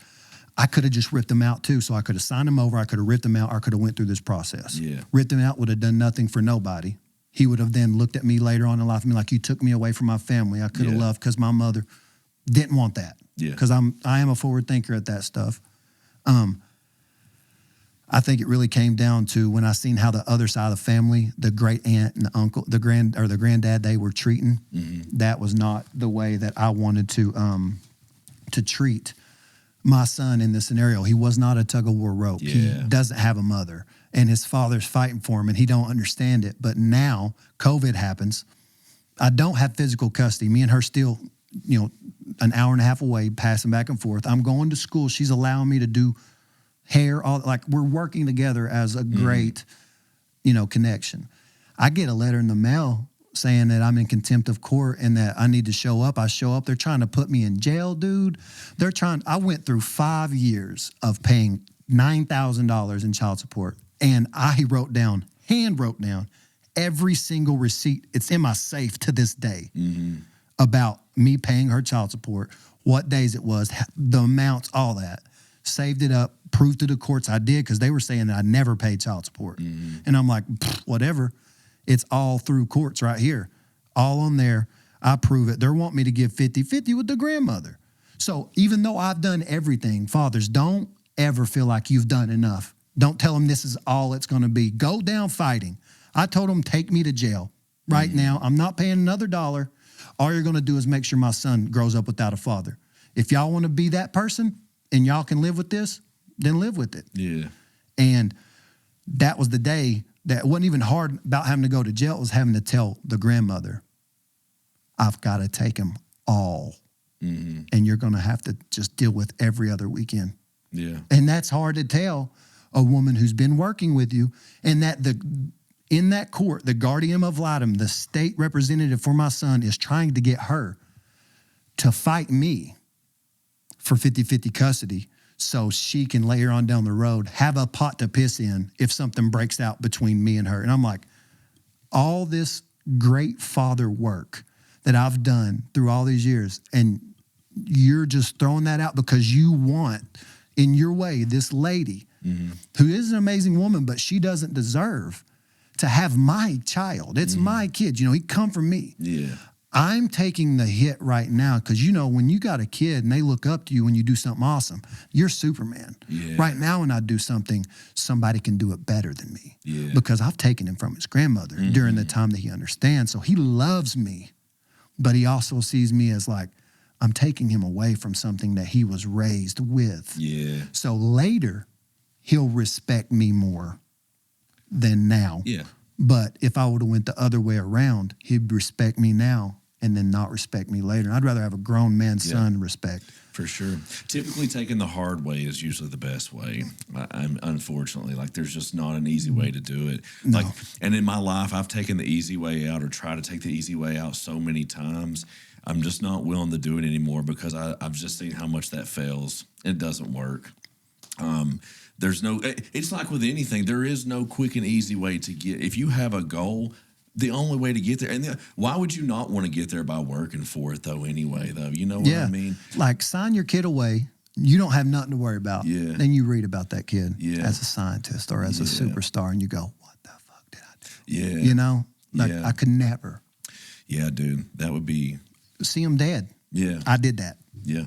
I could have just ripped them out too. So I could have signed them over. I could have ripped them out. Or I could have went through this process. Yeah. Ripped them out would have done nothing for nobody. He would have then looked at me later on in life and be like, you took me away from my family. I could have left because my mother didn't want that. Yeah. Because I am a forward thinker at that stuff. I I think it really came down to when I seen how the other side of the family, the great aunt and the uncle, the granddad, they were treating. That was not the way that I wanted to treat my son in this scenario. He was not a tug of war rope. Yeah. He doesn't have a mother, and his father's fighting for him, and he don't understand it. But now COVID happens. I don't have physical custody. Me and her still, an hour and a half away, passing back and forth. I'm going to school. She's allowing me to do hair, all like we're working together as a great, connection. I get a letter in the mail saying that I'm in contempt of court and that I need to show up. I show up. They're trying to put me in jail, dude. I went through 5 years of paying $9,000 in child support. And I hand wrote down every single receipt. It's in my safe to this day about me paying her child support, what days it was, the amounts, all that. Saved it up, proved to the courts I did, because they were saying that I never paid child support. And I'm like, whatever. It's all through courts right here. All on there. I prove it. They're wanting me to give 50-50 with the grandmother. So even though I've done everything, fathers, don't ever feel like you've done enough. Don't tell them this is all it's going to be. Go down fighting. I told them, take me to jail. Right now, I'm not paying another dollar. All you're going to do is make sure my son grows up without a father. If y'all want to be that person, and y'all can live with this, then live with it. Yeah. And that was the day that wasn't even hard about having to go to jail. It was having to tell the grandmother, I've got to take him all. And you're going to have to just deal with every other weekend. Yeah. And that's hard to tell a woman who's been working with you, and that in that court, the guardian ad litem, the state representative for my son, is trying to get her to fight me for 50-50 custody so she can later on down the road have a pot to piss in if something breaks out between me and her. And I'm like, all this great father work that I've done through all these years, and you're just throwing that out because you want, in your way, this lady who is an amazing woman, but she doesn't deserve to have my child. It's my kid. He come from me. Yeah. I'm taking the hit right now because, when you got a kid and they look up to you when you do something awesome, you're Superman. Yeah. Right now, when I do something, somebody can do it better than me because I've taken him from his grandmother during the time that he understands. So he loves me, but he also sees me as like, I'm taking him away from something that he was raised with. Yeah. So later, he'll respect me more than now. Yeah. But if I would have went the other way around, he'd respect me now and then not respect me later. I'd rather have a grown man's son respect. For sure. Typically, taking the hard way is usually the best way. I'm unfortunately, there's just not an easy way to do it. No. And in my life, I've taken the easy way out or tried to take the easy way out so many times. I'm just not willing to do it anymore because I've just seen how much that fails. It doesn't work. It's like with anything, there is no quick and easy way to get. If you have a goal, the only way to get there, and why would you not want to get there by working for it though anyway, though? You know what I mean? Like, sign your kid away. You don't have nothing to worry about. Yeah. Then you read about that kid as a scientist or as a superstar, and you go, what the fuck did I do? Yeah. I could never. Yeah, dude. That would be. See him dead. Yeah. I did that. Yeah.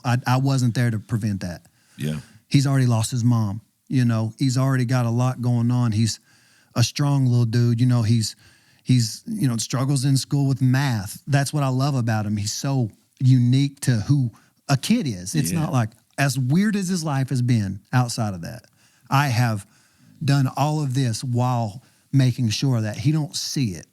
I wasn't there to prevent that. Yeah. He's already lost his mom. He's already got a lot going on. He's a strong little dude. He's struggles in school with math. That's what I love about him. He's so unique to who a kid is. It's not like, as weird as his life has been outside of that, I have done all of this while making sure that he don't see it.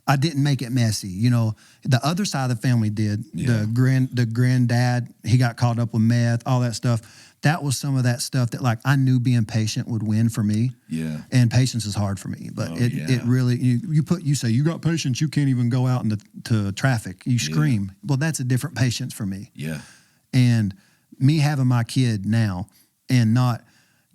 I didn't make it messy. The other side of the family did. Yeah. The granddad, he got caught up with meth, all that stuff. That was some of that stuff that I knew being patient would win for me. Yeah. And patience is hard for me, but it really, you say you got patience, you can't even go out into traffic. You scream. Well, that's a different patience for me. Yeah. And me having my kid now and not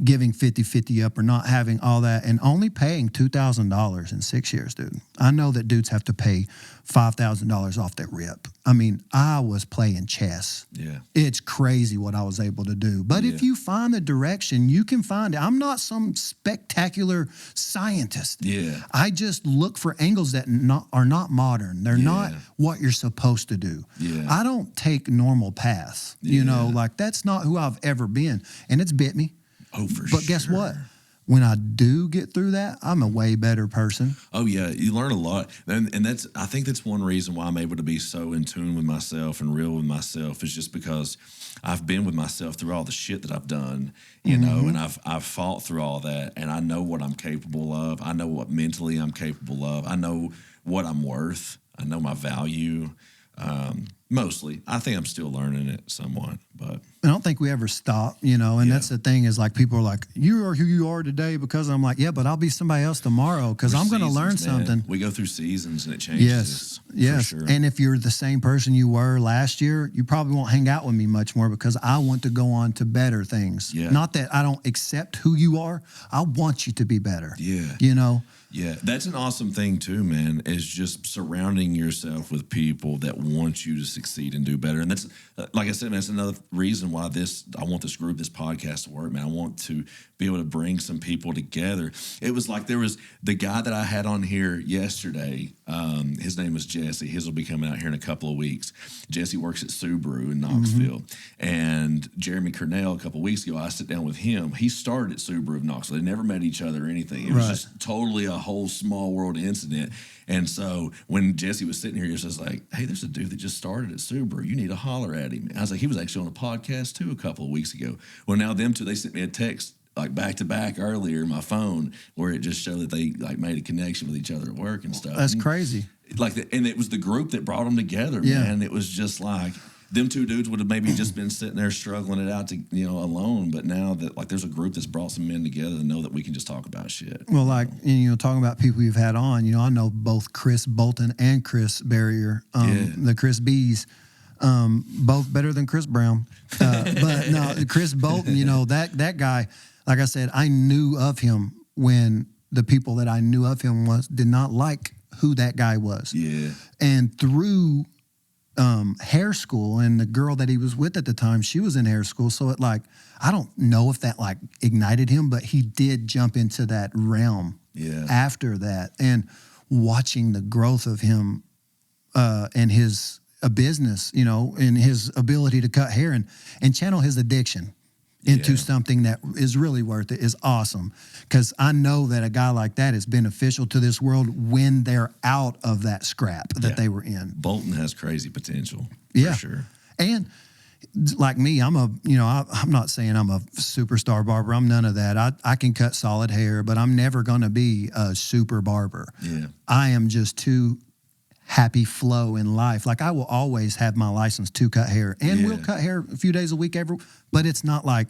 giving 50-50 up or not having all that and only paying $2,000 in 6 years, dude. I know that dudes have to pay $5,000 off that rip. I mean, I was playing chess. Yeah. It's crazy what I was able to do. But if you find the direction, you can find it. I'm not some spectacular scientist. Yeah. I just look for angles that are not modern. They're not what you're supposed to do. Yeah. I don't take normal paths. That's not who I've ever been. And it's bit me. Oh, for sure. But guess what? When I do get through that, I'm a way better person. Oh yeah, you learn a lot, and I think that's one reason why I'm able to be so in tune with myself and real with myself is just because I've been with myself through all the shit that I've done, you know, and I've fought through all that, and I know what I'm capable of. I know what mentally I'm capable of. I know what I'm worth. I know my value. Mostly, I think I'm still learning it somewhat, but I don't think we ever stop, you know, and that's the thing is like people are like, you are who you are today because I'm like, yeah, but I'll be somebody else tomorrow because I'm going to learn something. We go through seasons and it changes. Yes. For sure. And if you're the same person you were last year, you probably won't hang out with me much more because I want to go on to better things. Yeah. Not that I don't accept who you are. I want you to be better. Yeah. You know? Yeah, that's an awesome thing too, man, is just surrounding yourself with people that want you to succeed and do better. And that's, like I said, man, that's another reason why I want this group, this podcast to work, man. I want to be able to bring some people together. It was like there was the guy that I had on here yesterday. His name was Jesse. His will be coming out here in a couple of weeks. Jesse works at Subaru in Knoxville. And Jeremy Cornell, a couple of weeks ago, I sat down with him. He started at Subaru of Knoxville. They never met each other or anything. It was just totally a whole small world incident. And so when Jesse was sitting here, he was just like, hey, there's a dude that just started at Subaru. You need to holler at him. I was like, he was actually on a podcast too a couple of weeks ago. Well, now them two, they sent me a text like back to back earlier in my phone where it just showed that they like made a connection with each other at work and stuff. That's crazy. And it was the group that brought them together, man. It was just like them two dudes would have maybe just been sitting there struggling it out to, alone. But now that like there's a group that's brought some men together to know that we can just talk about shit. Well, like, talking about people you've had on, I know both Chris Bolton and Chris Barrier, the Chris B's, both better than Chris Brown. But no, Chris Bolton, that guy, like I said, I knew of him when the people that I knew of him did not like who that guy was. Yeah. And through hair school, and the girl that he was with at the time, she was in hair school. So it I don't know if that ignited him, but he did jump into that realm after that. And watching the growth of him and his business, and his ability to cut hair and channel his addiction into something that is really worth it is awesome. Because I know that a guy like that is beneficial to this world when they're out of that scrap that they were in. Bolton has crazy potential, for sure. And like me, I'm not saying I'm a superstar barber. I'm none of that. I can cut solid hair, but I'm never going to be a super barber. Yeah. I am just too happy flow in life. Like I will always have my license to cut hair, and we'll cut hair a few days a week but it's not like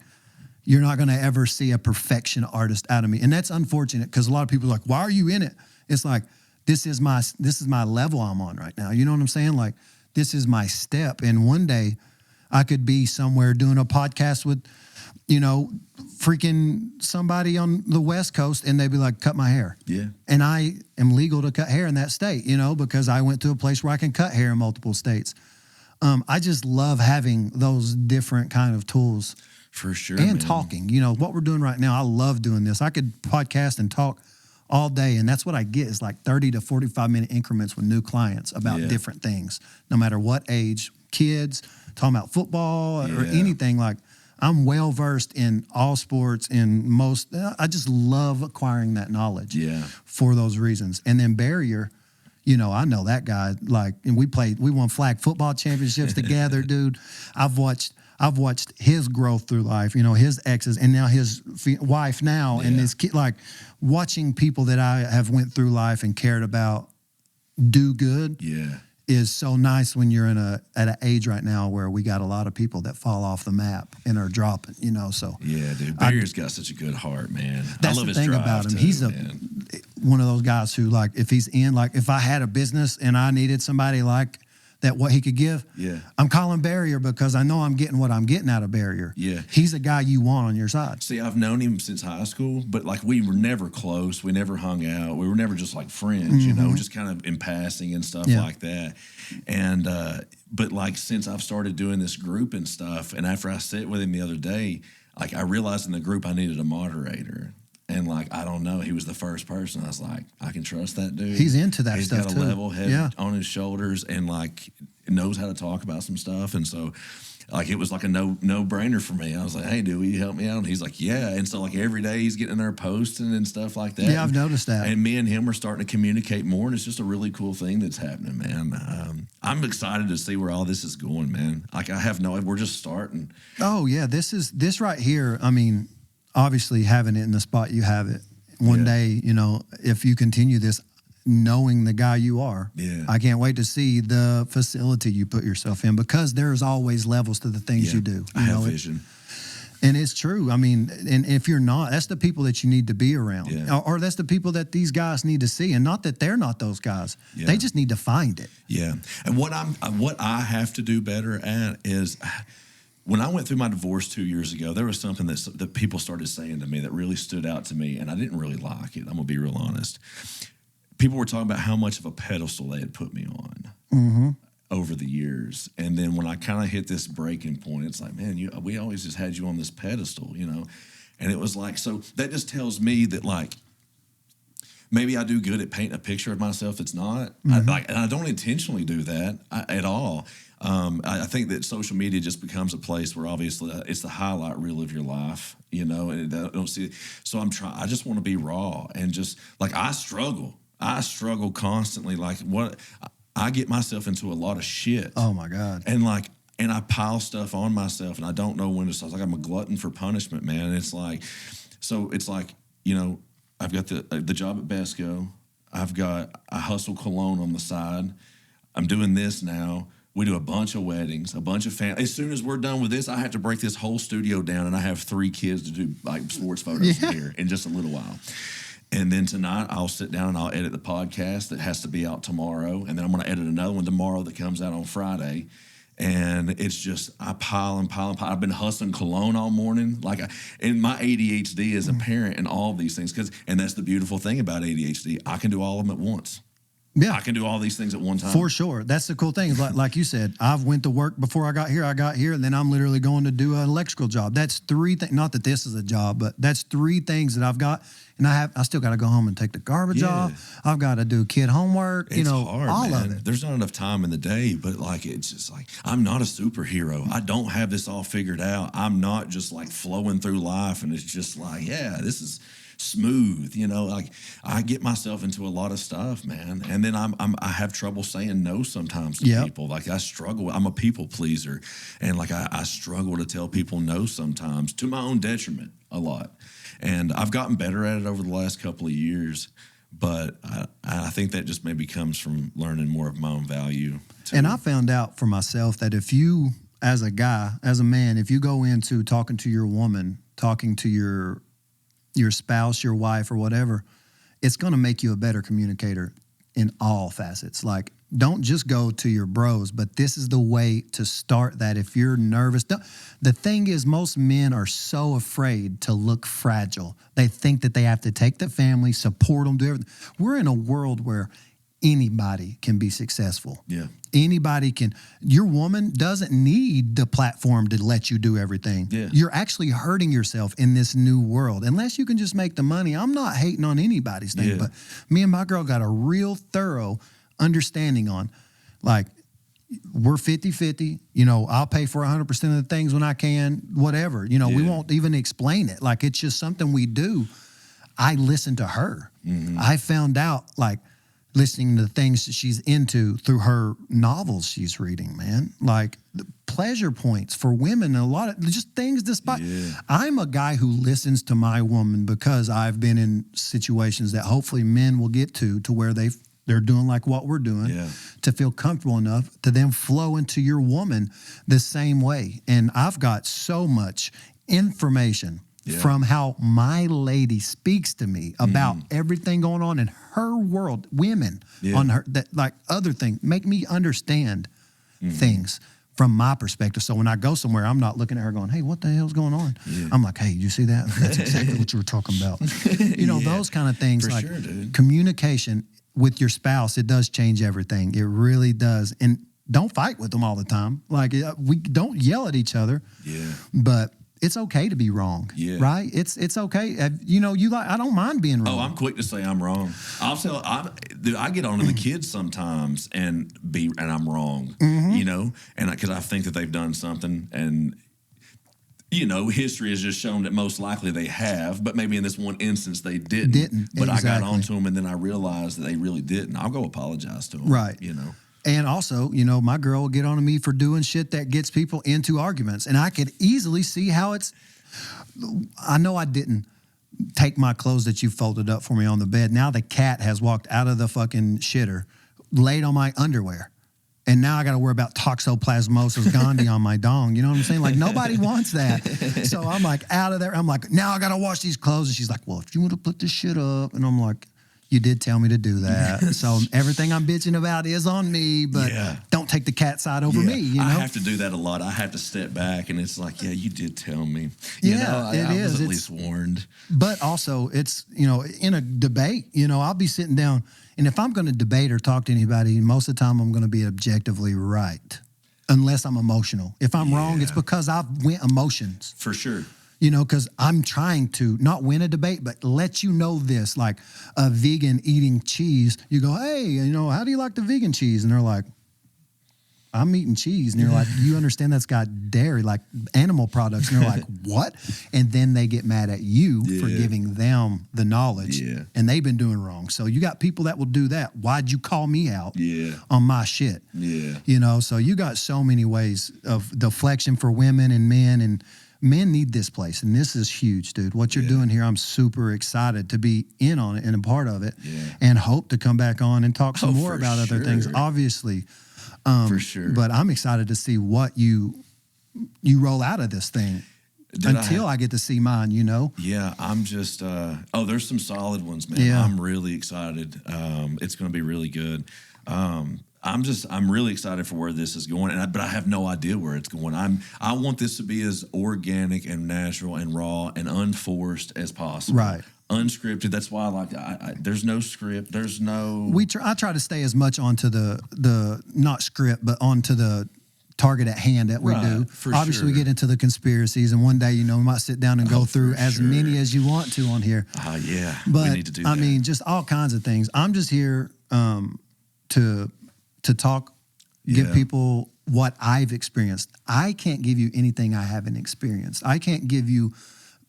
you're not going to ever see a perfection artist out of me. And that's unfortunate because a lot of people are like, why are you in it? It's like, this is my level I'm on right now. You know what I'm saying? Like, this is my step. And one day I could be somewhere doing a podcast with, freaking somebody on the West Coast, and they'd be like, cut my hair. Yeah. And I am legal to cut hair in that state, because I went to a place where I can cut hair in multiple states. I just love having those different kind of tools. For sure. And man. talking. What we're doing right now, I love doing this. I could podcast and talk all day, and that's what I get is like 30 to 45-minute increments with new clients about different things, no matter what age, kids, talking about football or anything. Like, I'm well-versed in all sports and I just love acquiring that knowledge for those reasons. And then Barrier, I know that guy, and we won flag football championships together, dude. I've watched his growth through life, his exes, and now his wife now, and his kid, watching people that I have went through life and cared about do good. Yeah. Is so nice when you're at an age right now where we got a lot of people that fall off the map and are dropping, so. Yeah, dude. Barrier's got such a good heart, man. That's I love the his thing drive about him. too, He's man. one of those guys who, if he's in, if I had a business and I needed somebody that what he could give, I'm calling Barrier because I know I'm getting what I'm getting out of Barrier. Yeah. He's a guy you want on your side. See, I've known him since high school, but we were never close. We never hung out. We were never just friends, just kind of in passing and stuff like that. And, but since I've started doing this group and stuff, and after I sat with him the other day, I realized in the group I needed a moderator. And I don't know, he was the first person. I was like, I can trust that dude. He's into that He's stuff got a too. level head on his shoulders and knows how to talk about some stuff. And so like it was like a no brainer for me. I was like, hey, dude, will you help me out? And he's like, yeah. And so like every day he's getting in there posting and stuff like that. Yeah, I've noticed that. And me and him are starting to communicate more, and it's just a really cool thing that's happening, man. I'm excited to see where all this is going, man. Like we're just starting. Oh yeah, this right here. I mean, obviously having it in the spot you have it. One day, you know, if you continue this, knowing the guy you are, I can't wait to see the facility you put yourself in, because there's always levels to the things you do. I have vision. And it's true. I mean, and if you're not, that's the people that you need to be around. Or that's the people that these guys need to see. And not that they're not those guys. They just need to find it. Yeah. And what I have to do better at is, when I went through my divorce 2 years ago, there was something that people started saying to me that really stood out to me, and I didn't really like it. I'm going to be real honest. People were talking about how much of a pedestal they had put me on over the years. And then when I kind of hit this breaking point, it's like, man, we always just had you on this pedestal, you know? And it was like, so that just tells me that, like, maybe I do good at painting a picture of myself that's not. And I don't intentionally do that at all. I think that social media just becomes a place where obviously it's the highlight reel of your life, you know, and I don't see it. So I just want to be raw, and just like I struggle constantly. Like I get myself into a lot of shit. Oh my God. And I pile stuff on myself, and I don't know when to stop. It's like I'm a glutton for punishment, man. And it's like, you know, I've got the job at Bestco. I hustle cologne on the side. I'm doing this now. We do a bunch of weddings, a bunch of family. As soon as we're done with this, I have to break this whole studio down, and I have 3 kids to do like sports photos here in just a little while. And then tonight I'll sit down and I'll edit the podcast that has to be out tomorrow. And then I'm going to edit another one tomorrow that comes out on Friday. And it's just, I pile and pile and pile. I've been hustling cologne all morning. And my ADHD is apparent in all of these things. And that's the beautiful thing about ADHD. I can do all of them at once. Yeah, I can do all these things at one time. For sure. That's the cool thing. Like you said, I've went to work before I got here, and then I'm literally going to do an electrical job. That's 3 things. Not that this is a job, but that's 3 things that I've got. And I still got to go home and take the garbage off. I've got to do kid homework. It's hard, all man. Of it. There's not enough time in the day, but it's just like, I'm not a superhero. I don't have this all figured out. I'm not just like flowing through life, and it's just like, this is smooth, you know. Like I get myself into a lot of stuff, man, and then I have trouble saying no sometimes to people. Like I struggle. I'm a people pleaser, and like I struggle to tell people no sometimes, to my own detriment a lot. And I've gotten better at it over the last couple of years, but I think that just maybe comes from learning more of my own value too. And I found out for myself that if you, as a guy, as a man, if you go into talking to your woman, talking to your spouse, your wife, or whatever, it's going to make you a better communicator in all facets. Like, don't just go to your bros, but this is the way to start that. If you're nervous, the thing is, most men are so afraid to look fragile. They think that they have to take the family, support them, do everything. We're in a world where anybody can be successful. Yeah. Anybody can. Your woman doesn't need the platform to let you do everything. Yeah. You're actually hurting yourself in this new world. Unless you can just make the money. I'm not hating on anybody's thing, but me and my girl got a real thorough understanding on, like, we're 50-50. You know, I'll pay for 100% of the things when I can, whatever. You know, we won't even explain it. Like, it's just something we do. I listen to her. Mm-hmm. I found out, like, listening to the things that she's into through her novels she's reading, man. Like the pleasure points for women, a lot of just things despite. Yeah. I'm a guy who listens to my woman because I've been in situations that hopefully men will get to where they're doing like what we're doing to feel comfortable enough to then flow into your woman the same way. And I've got so much information from how my lady speaks to me about everything going on in her world, women on her, that like other things make me understand things from my perspective. So when I go somewhere, I'm not looking at her going, hey, what the hell's going on? Yeah. I'm like, hey, you see that? That's exactly what you were talking about. You know, those kind of things. For like sure, dude. Communication with your spouse, it does change everything. It really does. And don't fight with them all the time. Like, we don't yell at each other. Yeah. But it's okay to be wrong, right? It's okay. I don't mind being wrong. Oh, I'm quick to say I'm wrong. I get on to the kids sometimes and I'm wrong, and because I think that they've done something, and history has just shown that most likely they have, but maybe in this one instance they didn't. But exactly. I got on to them, and then I realized that they really didn't. I'll go apologize to them, right? And also, my girl will get on to me for doing shit that gets people into arguments. And I could easily see how I know I didn't take my clothes that you folded up for me on the bed. Now the cat has walked out of the fucking shitter, laid on my underwear. And now I got to worry about toxoplasmosis gondii on my dong. You know what I'm saying? Like, nobody wants that. So I'm like, out of there. I'm like, now I got to wash these clothes. And she's like, well, if you want to put this shit up. And I'm like, you did tell me to do that. So everything I'm bitching about is on me, but don't take the cat side over me. I have to do that a lot. I have to step back, and it's like, you did tell me. I was at least warned. But also, it's, in a debate, I'll be sitting down, and if I'm going to debate or talk to anybody, most of the time I'm going to be objectively right, unless I'm emotional. If I'm wrong, it's because I've went emotions. For sure. Because I'm trying to not win a debate, but let this, like a vegan eating cheese. You go, hey, how do you like the vegan cheese? And they're like, I'm eating cheese. And you're like, you understand that's got dairy, like animal products. And they're like, what? And then they get mad at you for giving them the knowledge. And they've been doing wrong. So you got people that will do that. Why'd you call me out on my shit? So you got so many ways of deflection for women and men, and men need this place, and this is huge, dude. What you're doing here, I'm super excited to be in on it and a part of it, and hope to come back on and talk some more about other things, obviously. For sure. But I'm excited to see what you roll out of this thing I get to see mine, Yeah, I'm just, there's some solid ones, man. Yeah. I'm really excited. It's going to be really good. I'm really excited for where this is going, but I have no idea where it's going. I want this to be as organic and natural and raw and unforced as possible. Right. Unscripted. That's why there's no script. There's no. I try to stay as much onto the not script, but onto the target at hand that we do. Obviously, we get into the conspiracies, and one day, we might sit down and go through as many as you want to on here. But we need to do that. I mean, just all kinds of things. I'm just here to talk, give people what I've experienced. I can't give you anything I haven't experienced. I can't give you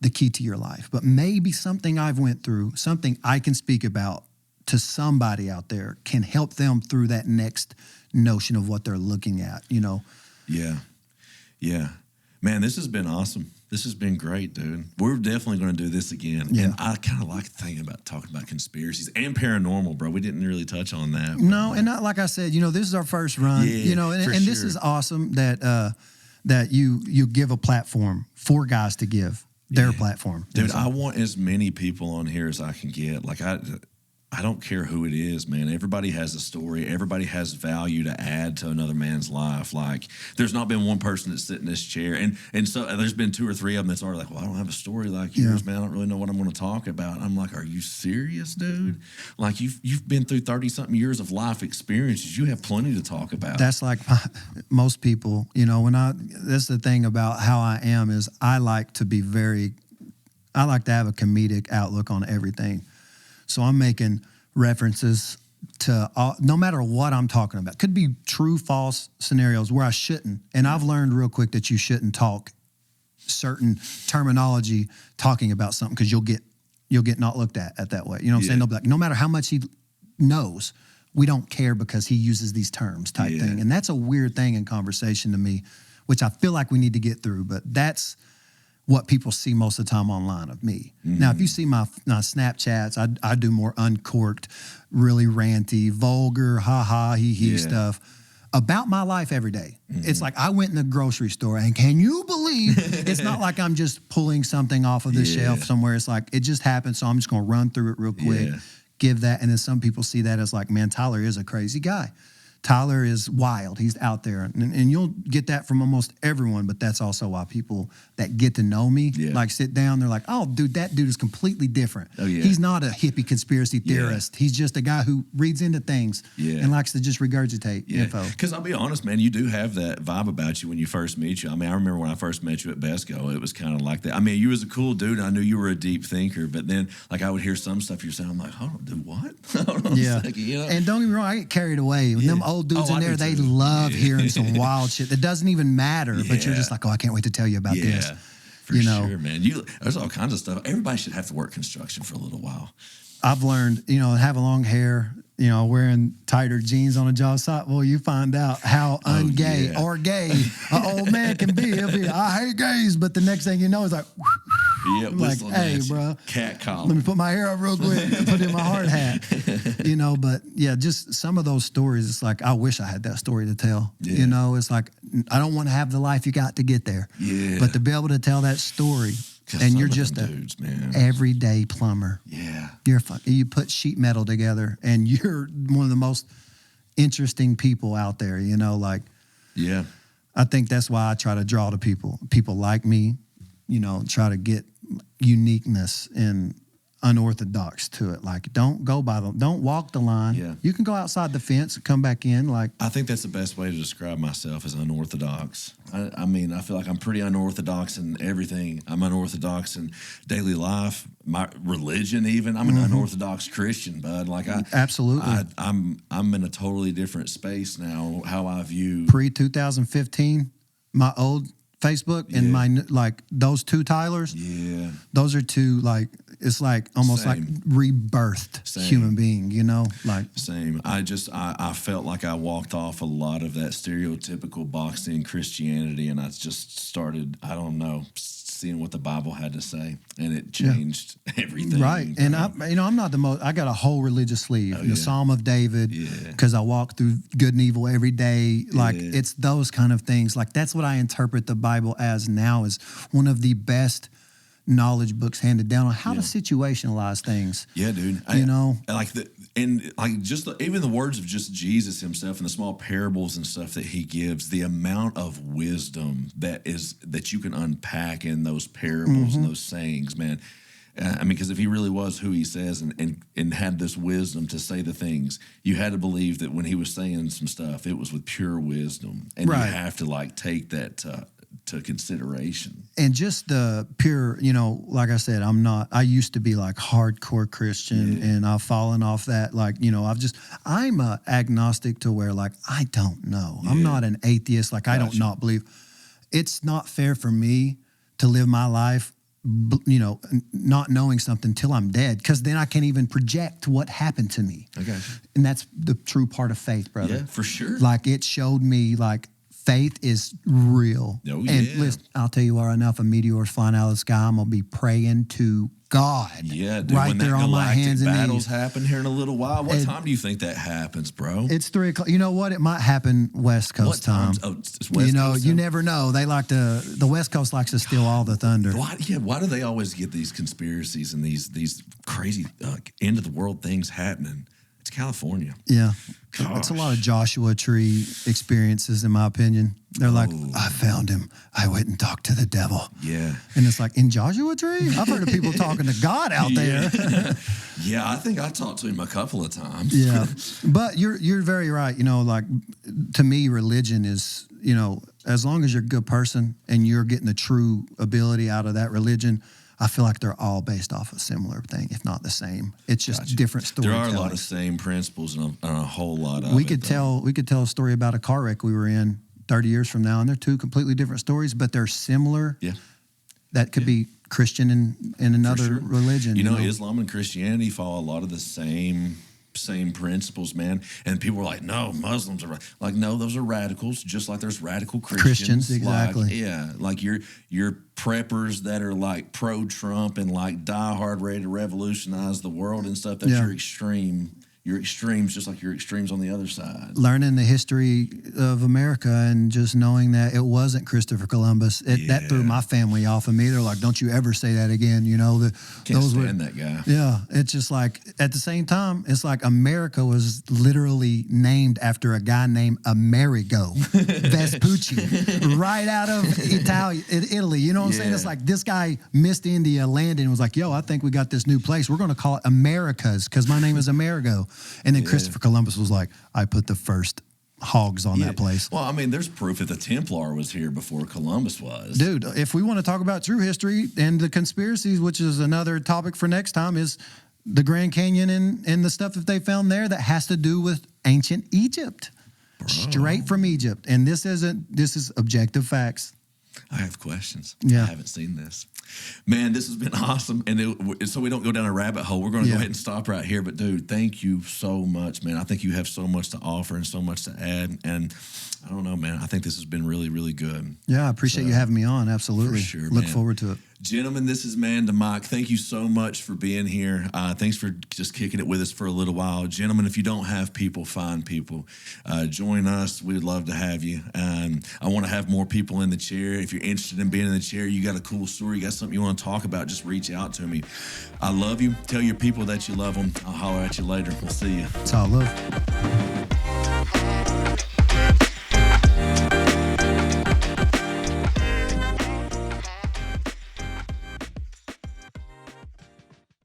the key to your life, but maybe something I've went through, something I can speak about to somebody out there can help them through that next notion of what they're looking at, Yeah. Man, this has been awesome. This has been great, dude. We're definitely going to do this again. Yeah. And I kind of like thinking about talking about conspiracies and paranormal, bro. We didn't really touch on that. No, and not, like I said, this is our first run. And this is awesome that you give a platform for guys to give their platform. Dude, I want as many people on here as I can get. Like I don't care who it is, man. Everybody has a story. Everybody has value to add to another man's life. Like, there's not been one person that's sitting in this chair. And so there's been 2 or 3 of them that's already like, well, I don't have a story like yours, man. I don't really know what I'm going to talk about. I'm like, are you serious, dude? Like, you've been through 30-something years of life experiences. You have plenty to talk about. That's like most people, that's the thing about how I am is I like to have a comedic outlook on everything. So I'm making references to no matter what I'm talking about. Could be true, false scenarios where I shouldn't. And I've learned real quick that you shouldn't talk certain terminology talking about something because you'll get not looked at that way. You know what I'm saying? They'll be like, no matter how much he knows, we don't care because he uses these terms type thing. And that's a weird thing in conversation to me, which I feel like we need to get through. But that's what people see most of the time online of me. Mm-hmm. Now, if you see my Snapchats, I do more uncorked, really ranty, vulgar, ha-ha, he-he stuff about my life every day. Mm-hmm. It's like I went in the grocery store, and can you believe it's not like I'm just pulling something off of the shelf somewhere. It's like it just happened, so I'm just going to run through it real quick, give that, and then some people see that as like, man, Tyler is a crazy guy. Tyler is wild. He's out there. And you'll get that from almost everyone, but that's also why people that get to know me, like sit down, they're like, oh, dude, that dude is completely different. Oh, yeah. He's not a hippie conspiracy theorist. He's just a guy who reads into things and likes to just regurgitate info. Because I'll be honest, man, you do have that vibe about you when you first meet you. I mean, I remember when I first met you at Bestco, it was kind of like that. I mean, you was a cool dude. I knew you were a deep thinker, but then like I would hear some stuff you're saying, I'm like, hold on, dude, what? Yeah. Like, you know? And don't get me wrong, I get carried away. When them old dudes in there, they love hearing some wild shit that doesn't even matter, but you're just like, oh, I can't wait to tell you about this. For sure, man. There's all kinds of stuff. Everybody should have to work construction for a little while. I've learned, have long hair, wearing tighter jeans on a job site. Well, you find out how ungay or gay an old man can be. He'll be, I hate gays, but the next thing you know, it's like, like, hey, bro, cat collar. Let me put my hair up real quick and put in my hard hat. But yeah, just some of those stories. It's like I wish I had that story to tell. It's like I don't want to have the life you got to get there. But to be able to tell that story, and you're just a dudes, man. everyday plumber. You put sheet metal together, and you're one of the most interesting people out there. I think that's why I try to draw to people like me. Try to get uniqueness and unorthodox to it. Like, don't walk the line. You can go outside the fence and come back in. Like, I think that's the best way to describe myself as unorthodox. I mean, I feel like I'm pretty unorthodox in everything. I'm unorthodox in daily life, my religion even. I'm an unorthodox Christian, bud. Like absolutely. I'm in a totally different space now. How I view pre-2015, my old Facebook and my those two Tylers. Those are two it's like almost like rebirthed human being. Same. I felt like I walked off a lot of that stereotypical boxed in Christianity, and I just started, I don't know, seeing what the Bible had to say, and it changed everything. Right. And I'm not the most. I got a whole religious sleeve, the Psalm of David, because I walk through good and evil every day. It's those kind of things. Like, that's what I interpret the Bible as now, is one of the best knowledge books handed down on how to situationalize things. Yeah, dude. Even the words of just Jesus himself and the small parables and stuff that he gives, the amount of wisdom that you can unpack in those parables and those sayings, man. I mean, because if he really was who he says and had this wisdom to say the things, you had to believe that when he was saying some stuff, it was with pure wisdom, and you have to take that to consideration. And just the pure, like I said, I used to be like hardcore Christian, and I've fallen off that. I'm a agnostic to where I don't know. I'm not an atheist. I don't not believe. It's not fair for me to live my life, not knowing something till I'm dead, because then I can't even project what happened to me. Okay. And that's the true part of faith, brother. Yeah, for sure. It showed me faith is real. Oh, and listen, I'll tell you what right now, if a meteor's flying out of the sky, I'm going to be praying to God. Yeah, dude, right when there on my hands and battles knees. Happen here in a little while. What time do you think that happens, bro? It's 3 o'clock. You know what? It might happen West Coast time. Oh, it's West Coast you time? never know. They the West Coast likes to steal all the thunder. Why do they always get these conspiracies and these crazy end of the world things happening? It's California. Yeah. Gosh. It's a lot of Joshua Tree experiences, in my opinion. They're like, I found him. I went and talked to the devil. Yeah. And it's like, in Joshua Tree? I've heard of people talking to God out there. Yeah, I think I talked to him a couple of times. Yeah. But you're very right. To me, religion is, as long as you're a good person and you're getting the true ability out of that religion, I feel like they're all based off a similar thing, if not the same. It's just different stories. There are a lot of same principles and a whole lot of we could tell a story about a car wreck we were in 30 years from now, and they're two completely different stories, but they're similar. Yeah. That could be Christian and another religion. Islam and Christianity follow a lot of the same principles, man. And people were like, no, Muslims are like, no, those are radicals, just like there's radical Christians. Exactly. Your preppers that are pro-Trump and diehard ready to revolutionize the world and stuff. That's your extreme your extremes just like your extremes on the other side. Learning the history of America and just knowing that it wasn't Christopher Columbus. That threw my family off of me. They're like, don't you ever say that again. You know, Can't stand that guy. Yeah. It's just like, at the same time, it's like America was literally named after a guy named Amerigo Vespucci, right out of Italy. You know what I'm saying? It's like this guy missed India, landed, and was like, yo, I think we got this new place. We're going to call it Americas because my name is Amerigo. And then Christopher Columbus was like, I put the first hogs on that place. Well, I mean, there's proof that the Templar was here before Columbus was. Dude, if we want to talk about true history and the conspiracies, which is another topic for next time, is the Grand Canyon and the stuff that they found there that has to do with ancient Egypt. Bro. Straight from Egypt. And this is objective facts. I have questions. Yeah. I haven't seen this. Man, this has been awesome. And so we don't go down a rabbit hole, we're going to go ahead and stop right here. But, dude, thank you so much, man. I think you have so much to offer and so much to add. And I don't know, man. I think this has been really, really good. Yeah, I appreciate you having me on. Absolutely. For sure, Look forward to it. Gentlemen, this is Man to Mike. Thank you so much for being here. Thanks for just kicking it with us for a little while. Gentlemen, if you don't have people, find people. Join us. We'd love to have you. I want to have more people in the chair. If you're interested in being in the chair, you got a cool story, you got something you want to talk about, just reach out to me. I love you. Tell your people that you love them. I'll holler at you later. We'll see you. It's all love.